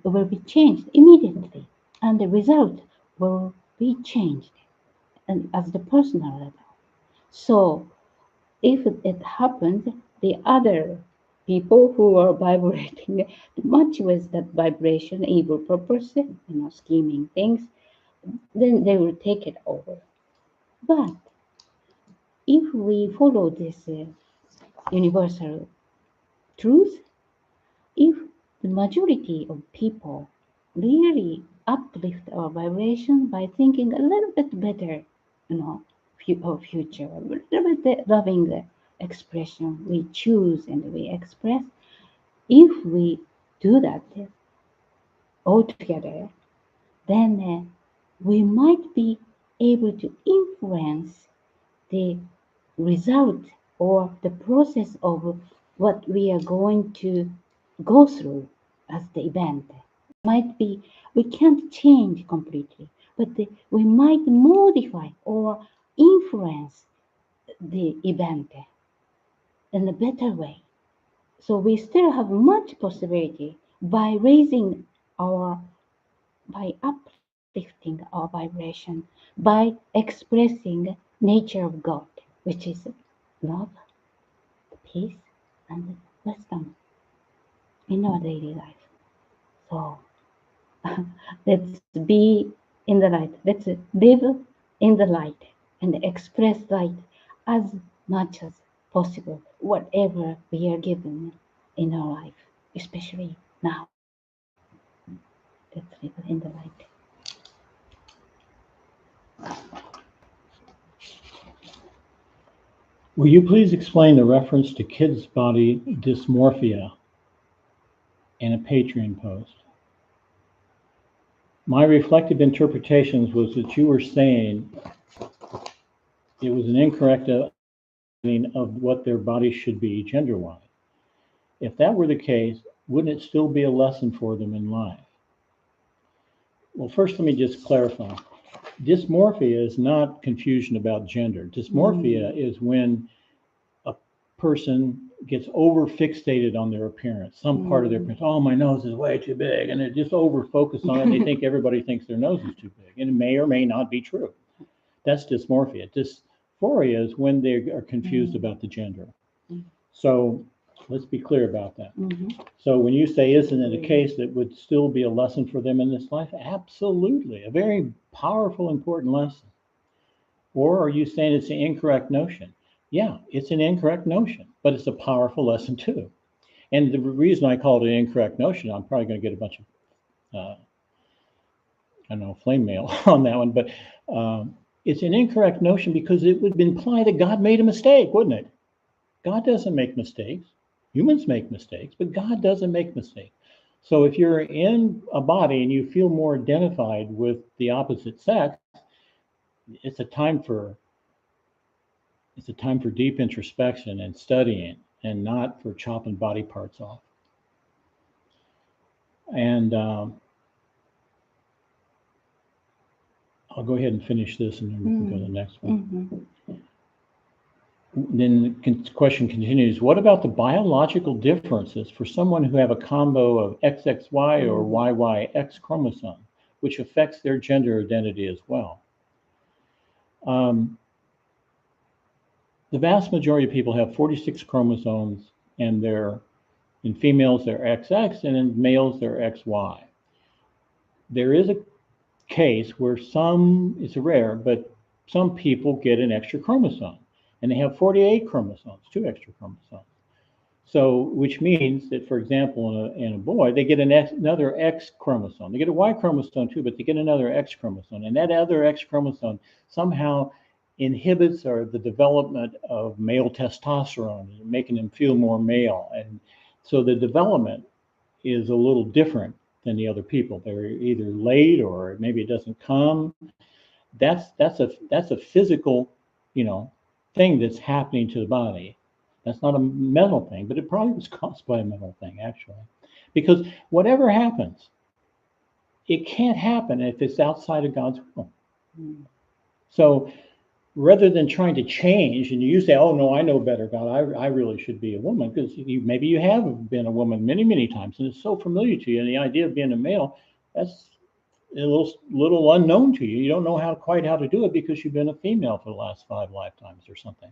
will be changed immediately, and the result will be changed and as the personal level. So, if it happens, the other people who are vibrating much with that vibration, evil purpose, scheming things, then they will take it over. But if we follow this universal truth, if the majority of people really uplift our vibration by thinking a little bit better, of future, a little bit loving the expression we choose and we express, if we do that all together, then we might be able to influence the result or the process of what we are going to go through as the event. Might be we can't change completely, but we might modify or influence the event in a better way. So we still have much possibility by raising our, by uplifting our vibration, by expressing nature of God, which is love, peace, and wisdom in our daily life. So let's be in the light. Let's live in the light and express light as much as possible, whatever we are given in our life, especially now. Let's live in the light. Will you please explain the reference to kids' body dysmorphia in a Patreon post? My reflective interpretations was that you were saying it was an incorrect understanding of what their body should be gender-wise. If that were the case, wouldn't it still be a lesson for them in life? Well, first, let me just clarify. Dysmorphia is not confusion about gender. Dysmorphia is when a person gets over fixated on their appearance, some part of their appearance. Oh, my nose is way too big, and it just over focused on it. And they think everybody thinks their nose is too big, and it may or may not be true. That's dysmorphia. Dysphoria is when they are confused about the gender. So let's be clear about that. So when you say, isn't it a case that would still be a lesson for them in this life? Absolutely, a very powerful, important lesson. Or are you saying it's an incorrect notion? Yeah, it's an incorrect notion, but it's a powerful lesson too. And the reason I call it an incorrect notion, I'm probably going to get a bunch of, I don't know, flame mail on that one, but it's an incorrect notion because it would imply that God made a mistake, wouldn't it? God doesn't make mistakes. Humans make mistakes, but God doesn't make mistakes. So if you're in a body and you feel more identified with the opposite sex, it's a time for deep introspection and studying, and not for chopping body parts off. And I'll go ahead and finish this, and then we can go to the next one. Then the question continues, what about the biological differences for someone who have a combo of XXY or YYX chromosome, which affects their gender identity as well? The vast majority of people have 46 chromosomes, and in females they're XX, and in males they're XY. There is a case where it's rare, but some people get an extra chromosome, and they have 48 chromosomes, 2 extra chromosomes. So, which means that, for example, in a boy, they get another X chromosome. They get a Y chromosome too, but they get another X chromosome. And that other X chromosome somehow inhibits or the development of male testosterone, making them feel more male. And so the development is a little different than the other people. They're either late or maybe it doesn't come. That's a physical, you know, thing that's happening to the body. That's not a mental thing, but it probably was caused by a mental thing actually, because whatever happens, it can't happen if it's outside of God's will. Mm. So rather than trying to change, and you say, "Oh no, I know better, God. I really should be a woman," because maybe you have been a woman many times, and it's so familiar to you. And the idea of being a male, that's a little unknown to you. You don't know how to do it because you've been a female for the last 5 lifetimes or something.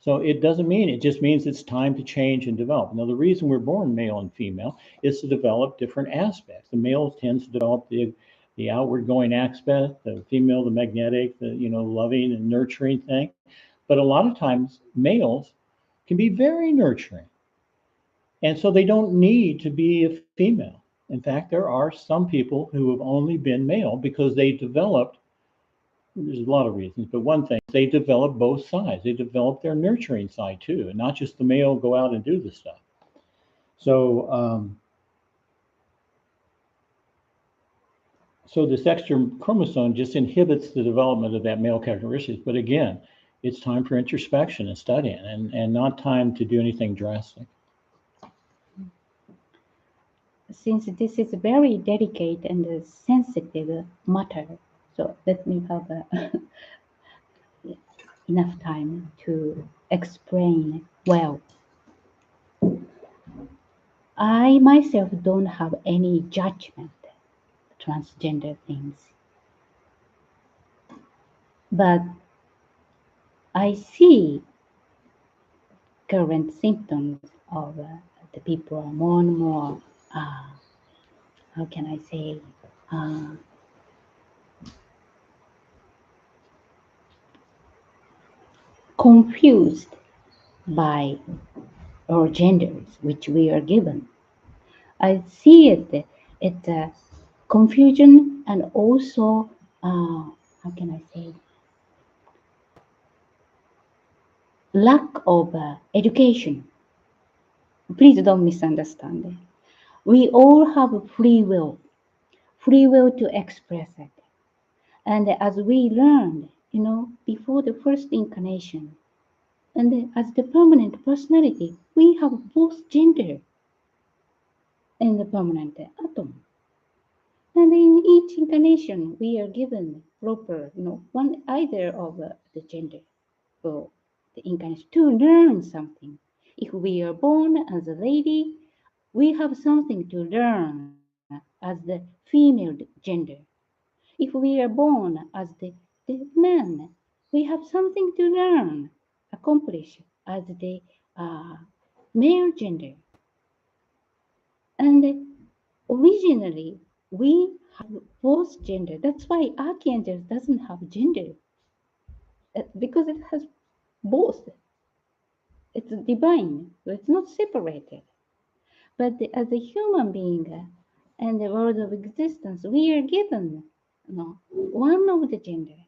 So it doesn't mean it just means it's time to change and develop. Now the reason we're born male and female is to develop different aspects. The male tends to develop the outward going aspect, the female the magnetic, the loving and nurturing thing. But a lot of times males can be very nurturing. And so they don't need to be a female. In fact, there are some people who have only been male because they developed, there's a lot of reasons, but one thing, they develop both sides. They develop their nurturing side too, and not just the male go out and do the stuff. So, so this extra chromosome just inhibits the development of that male characteristics. But again, it's time for introspection and studying, and not time to do anything drastic. Since this is a very delicate and sensitive matter, so let me have enough time to explain well. I myself don't have any judgment transgender things, but I see current symptoms of the people are more and more, uh, how can I say, uh, confused by our genders which we are given. I see it confusion and also, how can I say, lack of education. Please don't misunderstand. We all have free will to express it. And as we learned, before the first incarnation, and as the permanent personality, we have both gender and the permanent atom. And in each incarnation, we are given proper, one either of the gender or the incarnation to learn something. If we are born as a lady, we have something to learn as the female gender. If we are born as the man, we have something to learn, accomplish as the uh, male gender. And originally, we have both gender. That's why archangel doesn't have gender, because it has both. It's divine, so it's not separated. But as a human being and the world of existence, we are given one of the gender.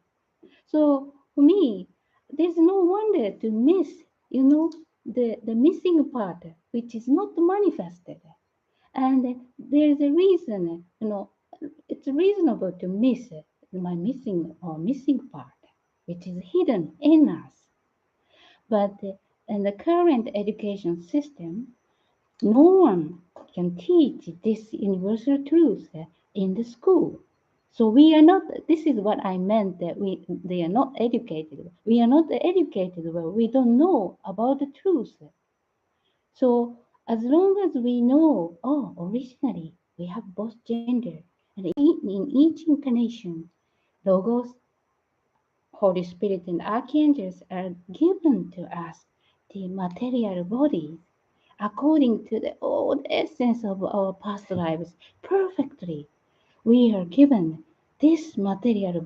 So for me, there's no wonder to miss, the missing part, which is not manifested. And there's a reason, it's reasonable to miss my missing part, which is hidden in us. But in the current education system, no one can teach this universal truth in the school. So we are not, this is what I meant that they are not educated. We are not educated well. We don't know about the truth. So as long as we know, oh, originally we have both gender, and in each incarnation, Logos, Holy Spirit, and archangels are given to us the material bodies according to the old essence of our past lives perfectly. We are given this material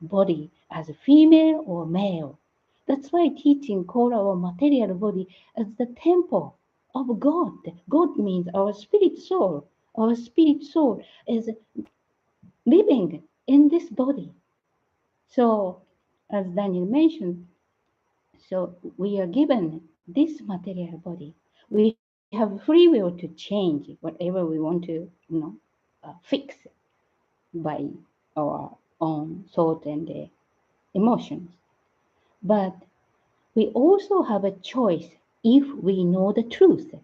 body as a female or male. That's why teaching call our material body as the temple of God. God means our spirit soul. Our spirit soul is living in this body. So as Daniel mentioned, so we are given this material body. We have free will to change whatever we want to, fix by our own thought and emotions. But we also have a choice if we know the truth,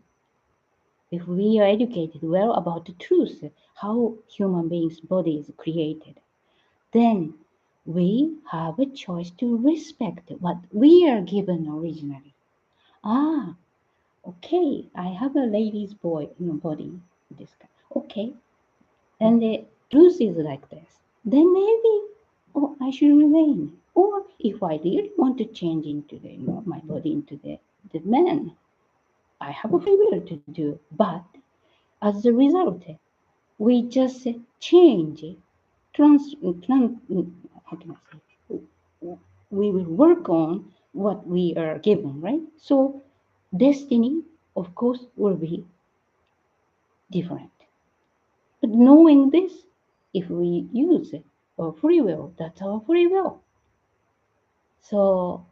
if we are educated well about the truth, how human beings' body is created. Then we have a choice to respect what we are given originally. Ah, okay, I have a lady's boy, body, this kind. Okay, and the truth is like this. Then maybe, oh, I should remain. Or if I really want to change into the, my body into the man, I have a free will to do. But as a result, we just change, how can I say? We will work on what we are given, right? So destiny, of course, will be different. But knowing this, if we use our free will, that's our free will. So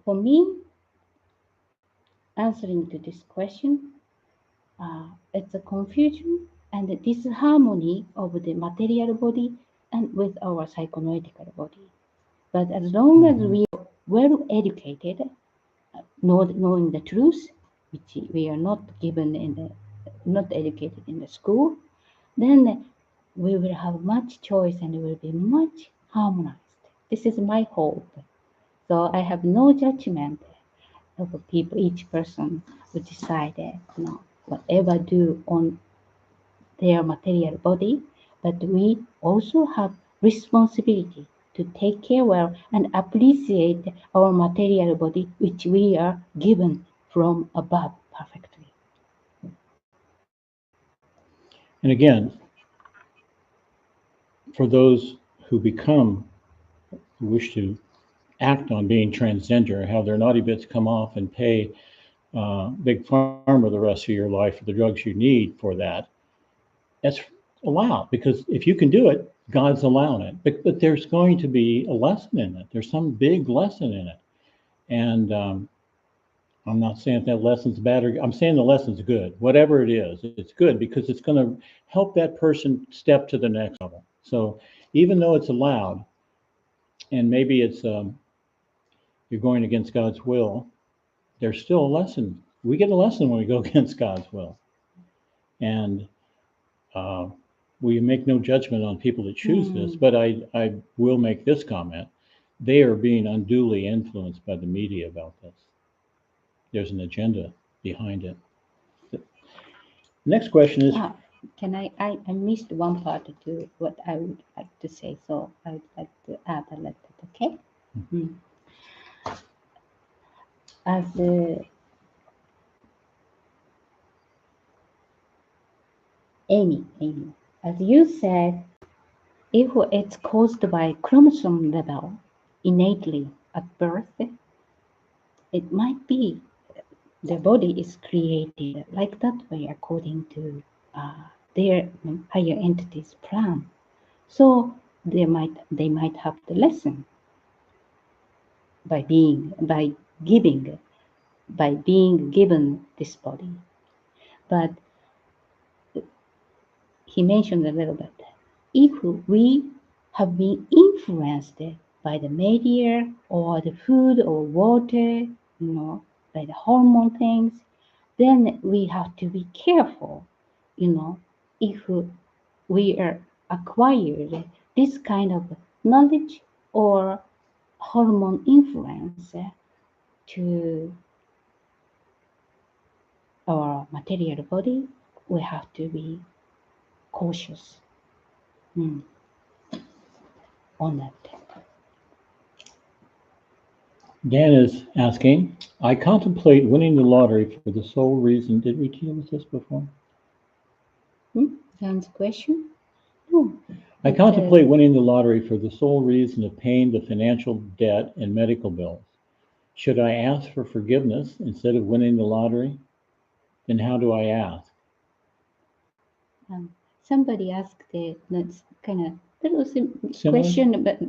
for me, answering to this question, it's a confusion and the disharmony of the material body and with our psychoanalytical body. But as long as we are well educated, knowing the truth, which we are not given in the, not educated in the school, then we will have much choice and will be much harmonized. This is my hope. So I have no judgment of people. Each person will decide, whatever do on their material body, but we also have responsibility to take care well and appreciate our material body, which we are given from above perfectly. And again, for those who wish to act on being transgender, have their naughty bits come off and pay Big Pharma the rest of your life for the drugs you need for that, that's allowed because if you can do it, God's allowing it. But there's going to be a lesson in it. There's some big lesson in it. And I'm not saying that lesson's bad or I'm saying the lesson's good. Whatever it is, it's good because it's going to help that person step to the next level. So even though it's allowed, and maybe it's you're going against God's will, there's still a lesson. We get a lesson when we go against God's will, and uh, we make no judgment on people that choose this. But I will make this comment: they are being unduly influenced by the media about this. There's an agenda behind it. The next question is, Can I missed one part to what I would like to say, so I would like to add a little bit, okay? Mm. As Amy, as you said, if it's caused by chromosome level innately at birth, it might be the body is created like that way according to their higher entities plan. So they might have the lesson by giving by being given this body. But he mentioned a little bit. If we have been influenced by the media or the food or water, by the hormone things, then we have to be careful, if we are acquired this kind of knowledge or hormone influence to our material body, we have to be cautious mm, on that. Dan is asking, I contemplate winning the lottery for the sole reason. Did we deal with this before? Dan's question? No. I contemplate winning the lottery for the sole reason of paying the financial debt and medical bills. Should I ask for forgiveness instead of winning the lottery? Then how do I ask? Somebody asked that's kind of That was a Similar? question, but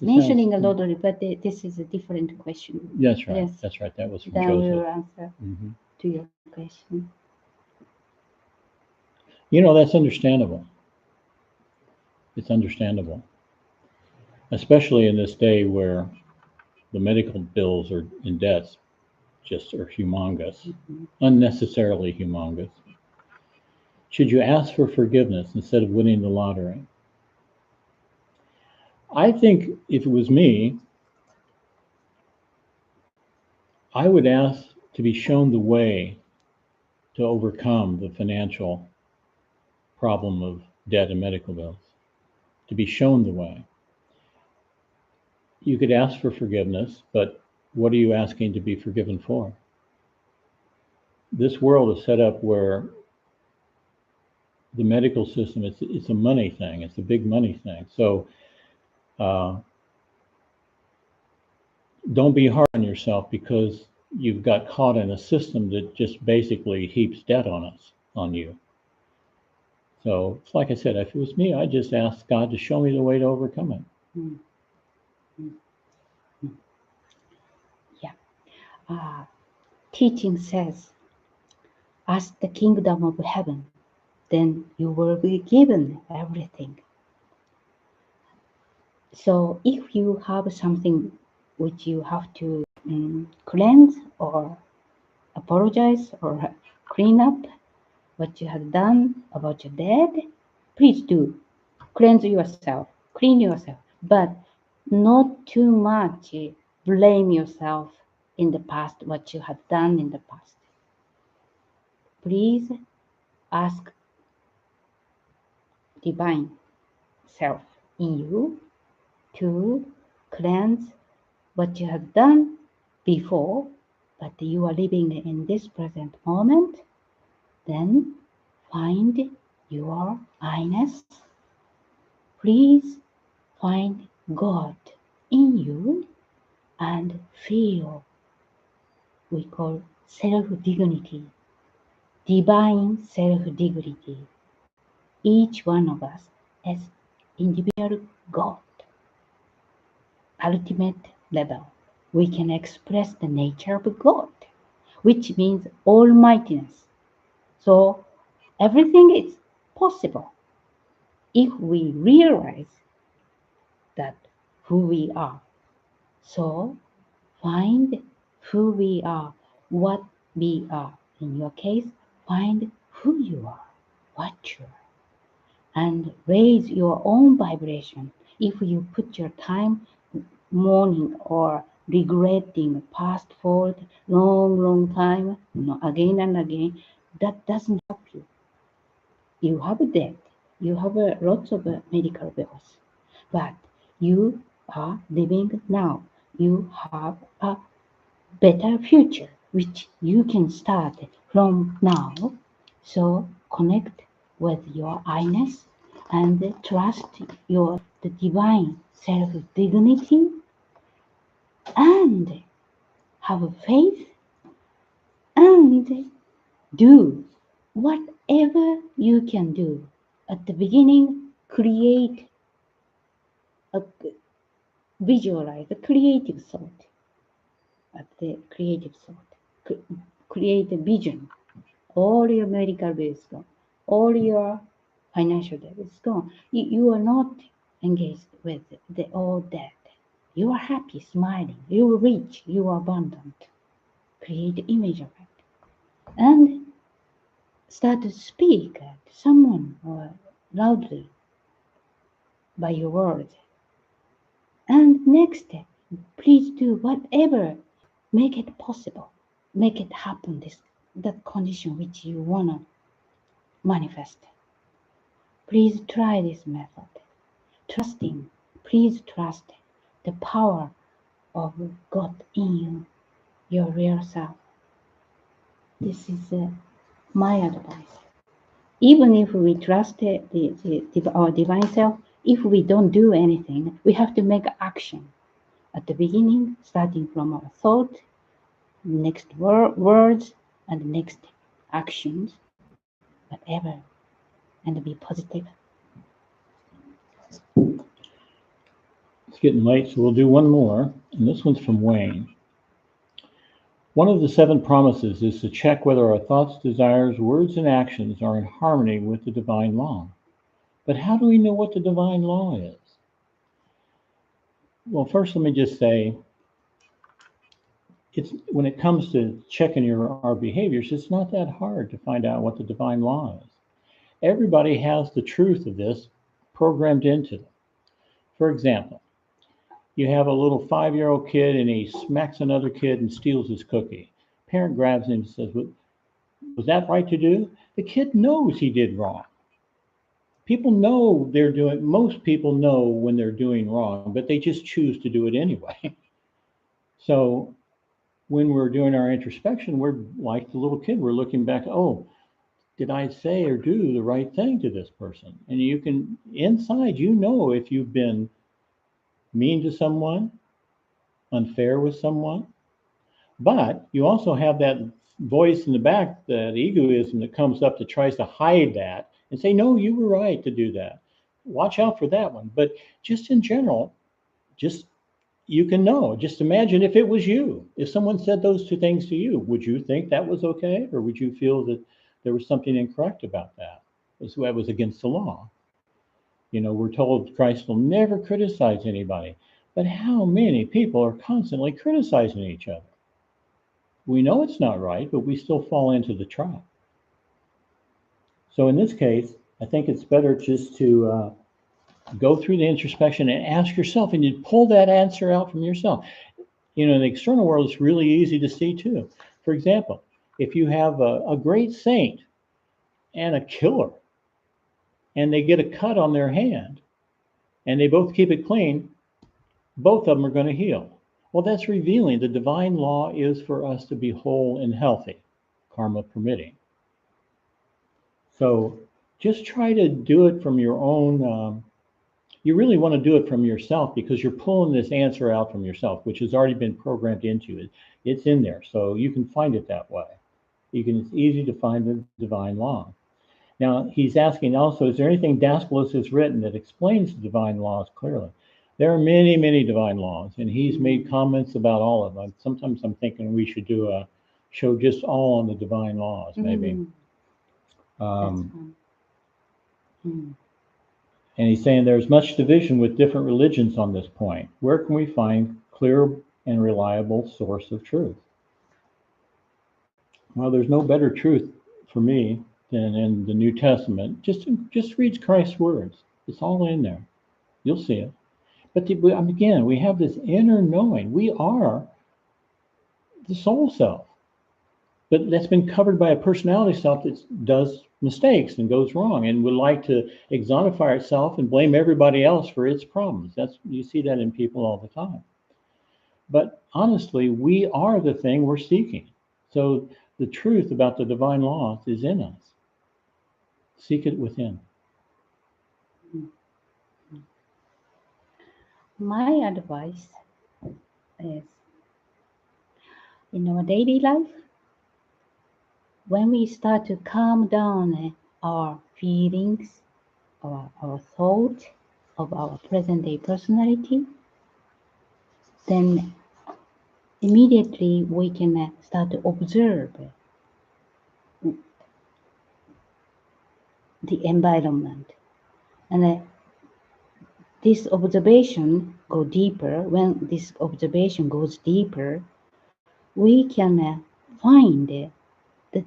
mentioning a lot of it, but this is a different question. That's right. Yes. That's right. That was from Then we will Joseph. answer Hmm. to your question. You know, that's understandable. It's understandable, especially in this day where the medical bills are in debts just are humongous, unnecessarily humongous. Should you ask for forgiveness instead of winning the lottery? I think if it was me, I would ask to be shown the way to overcome the financial problem of debt and medical bills, to be shown the way. You could ask for forgiveness, but what are you asking to be forgiven for? This world is set up where the medical system, it's a money thing, it's a big money thing. So uh, don't be hard on yourself because you've got caught in a system that just basically heaps debt on us, on you. So it's like I said, if it was me, I'd just ask God to show me the way to overcome it. Mm, mm, mm. Yeah. Teaching says, ask the kingdom of heaven, then you will be given everything. So if you have something which you have to cleanse or apologize or clean up what you have done about your dad, please do. Cleanse yourself, clean yourself, but not too much blame yourself in the past, what you have done in the past. Please ask divine self in you to cleanse what you have done before, but you are living in this present moment. Then find your I-ness. Please find God in you and feel, we call self-dignity, divine self-dignity. Each one of us as individual God, ultimate level. We can express the nature of God, which means almightiness. So everything is possible if we realize that who we are. So find who we are, what we are. In your case, find who you are, what you are, and raise your own vibration. If you put your time mourning or regretting past fault long time, again and again, that doesn't help you. You have a debt, you have lots of medical bills, but you are living now. You have a better future, which you can start from now. So connect with your I-ness and trust your the divine self-dignity and have faith and do whatever you can do. At the beginning, create a visualize a creative thought. At the creative thought, create a vision. All your medical bill is gone. All your financial debt is gone. You are not engaged with the old debt. You are happy, smiling. You are rich. You are abundant. Create image of it. And start to speak to someone loudly by your words. And next step, please do whatever. Make it possible. Make it happen, that condition which you want to manifest. Please try this method. Trusting, please trust the power of God in you, your real self. This is my advice. Even if we trust our divine self, if we don't do anything, we have to make action. At the beginning, starting from our thought, next words, and next actions, whatever, and be positive. It's getting late, so we'll do one more, and this one's from Wayne. One of the 7 promises is to check whether our thoughts, desires, words, and actions are in harmony with the divine law. But how do we know what the divine law is? Well, first, let me just say, it's when it comes to checking our behaviors, it's not that hard to find out what the divine law is. Everybody has the truth of this programmed into them. For example, you have a little 5-year-old kid and he smacks another kid and steals his cookie. Parent grabs him and says, was that right to do? The kid knows he did wrong. People know most people know when they're doing wrong, but they just choose to do it anyway. So when we're doing our introspection, we're like the little kid, we're looking back, oh, did I say or do the right thing to this person? And you can, inside, you know if you've been mean to someone, unfair with someone, but you also have that voice in the back, that egoism that comes up that tries to hide that and say, no, you were right to do that. Watch out for that one. But just in general, just you can know. Just imagine if it was you. If someone said those 2 things to you, would you think that was okay? Or would you feel that there was something incorrect about that? That was against the law. You know, we're told Christ will never criticize anybody. But how many people are constantly criticizing each other? We know it's not right, but we still fall into the trap. So in this case, I think it's better just to go through the introspection and ask yourself, and you pull that answer out from yourself. You know, in the external world, it's really easy to see too. For example, if you have a great saint and a killer, and they get a cut on their hand, and they both keep it clean, both of them are going to heal. Well, that's revealing the divine law is for us to be whole and healthy, karma permitting. So just try to do it from your own. You really want to do it from yourself because you're pulling this answer out from yourself, which has already been programmed into it. It's in there, so you can find it that way. It's easy to find the divine law. Now, he's asking also, is there anything Daskalos has written that explains the divine laws clearly? There are many, many divine laws, and he's made comments about all of them. Sometimes I'm thinking we should do a show just all on the divine laws, maybe. And he's saying there's much division with different religions on this point. Where can we find clear and reliable source of truth? Well, there's no better truth for me than in the New Testament. Just read Christ's words. It's all in there. You'll see it. But again, we have this inner knowing. We are the soul self. But that's been covered by a personality self that does mistakes and goes wrong and would like to exonify itself and blame everybody else for its problems. You see that in people all the time. But honestly, we are the thing we're seeking. So the truth about the divine laws is in us. Seek it within. My advice is, in our daily life, when we start to calm down our feelings, our thoughts of our present day personality, then immediately we can start to observe the environment. And this observation go deeper. When this observation goes deeper, we can find the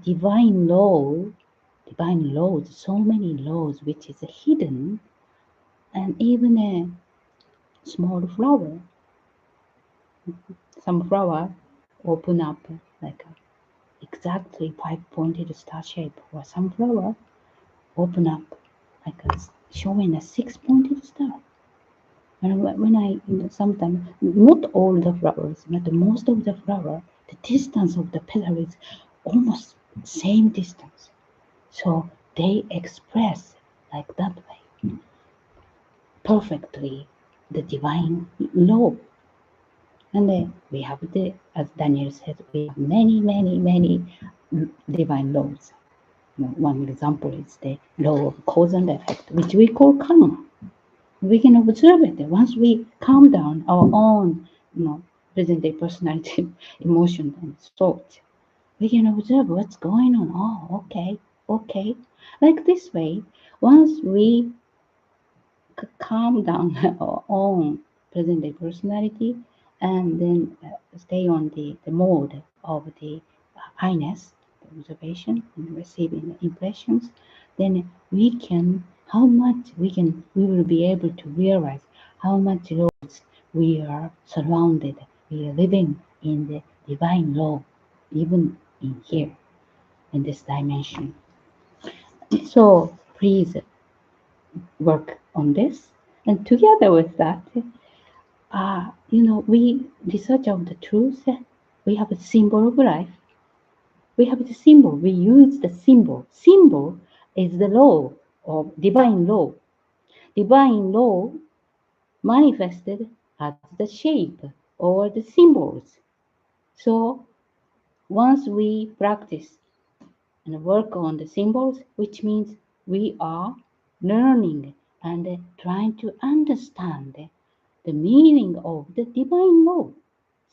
divine laws, so many laws which is hidden, and even a small flower. Some flower open up like exactly 5-pointed star shape, or some flower open up like showing a 6-pointed star. And when I sometimes, not all the flowers, not most of the flower, the distance of the petal is almost same distance. So they express like that way perfectly the divine law. And we have as Daniel said, we have many, many, many divine laws. One example is the law of cause and effect, which we call karma. We can observe it. Once we calm down our own, present day personality, emotion, and thought, we can observe what's going on. Oh, okay, okay. Like this way, once we calm down our own present day personality and then stay on the mode of the highness, the observation and receiving the impressions, then we can, how much we will be able to realize how much laws we are surrounded, we are living in the divine law, even in here, in this dimension. So please work on this. And together with that, we research of the truth. We have a symbol of life. We have the symbol. We use the symbol. Symbol is the law of divine law. Divine law manifested as the shape or the symbols. So once we practice and work on the symbols, which means we are learning and trying to understand the meaning of the divine law.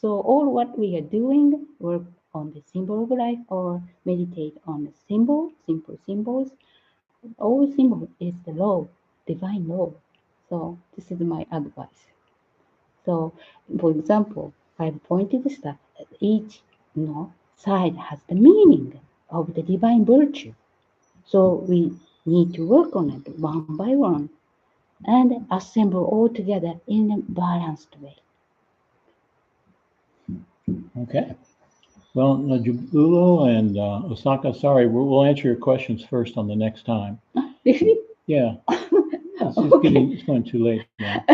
So all what we are doing, work on the symbol of life or meditate on the symbol, simple symbols. All symbol is the law, divine law. So this is my advice. So for example, I've pointed this that each side has the meaning of the divine virtue. So we need to work on it one by one and assemble all together in a balanced way. Okay. Well, Najubulo and Osaka, sorry, we'll answer your questions first on the next time. Really? Yeah, Okay. it's going too late now.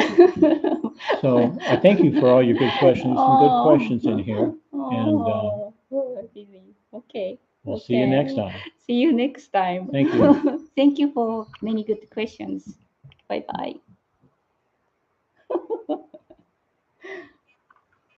So I thank you for all your good questions. Some good Oh, questions in here, and really? Okay, we'll see you next okay. time. See you next time. Thank you. Thank you for many good questions. Bye bye.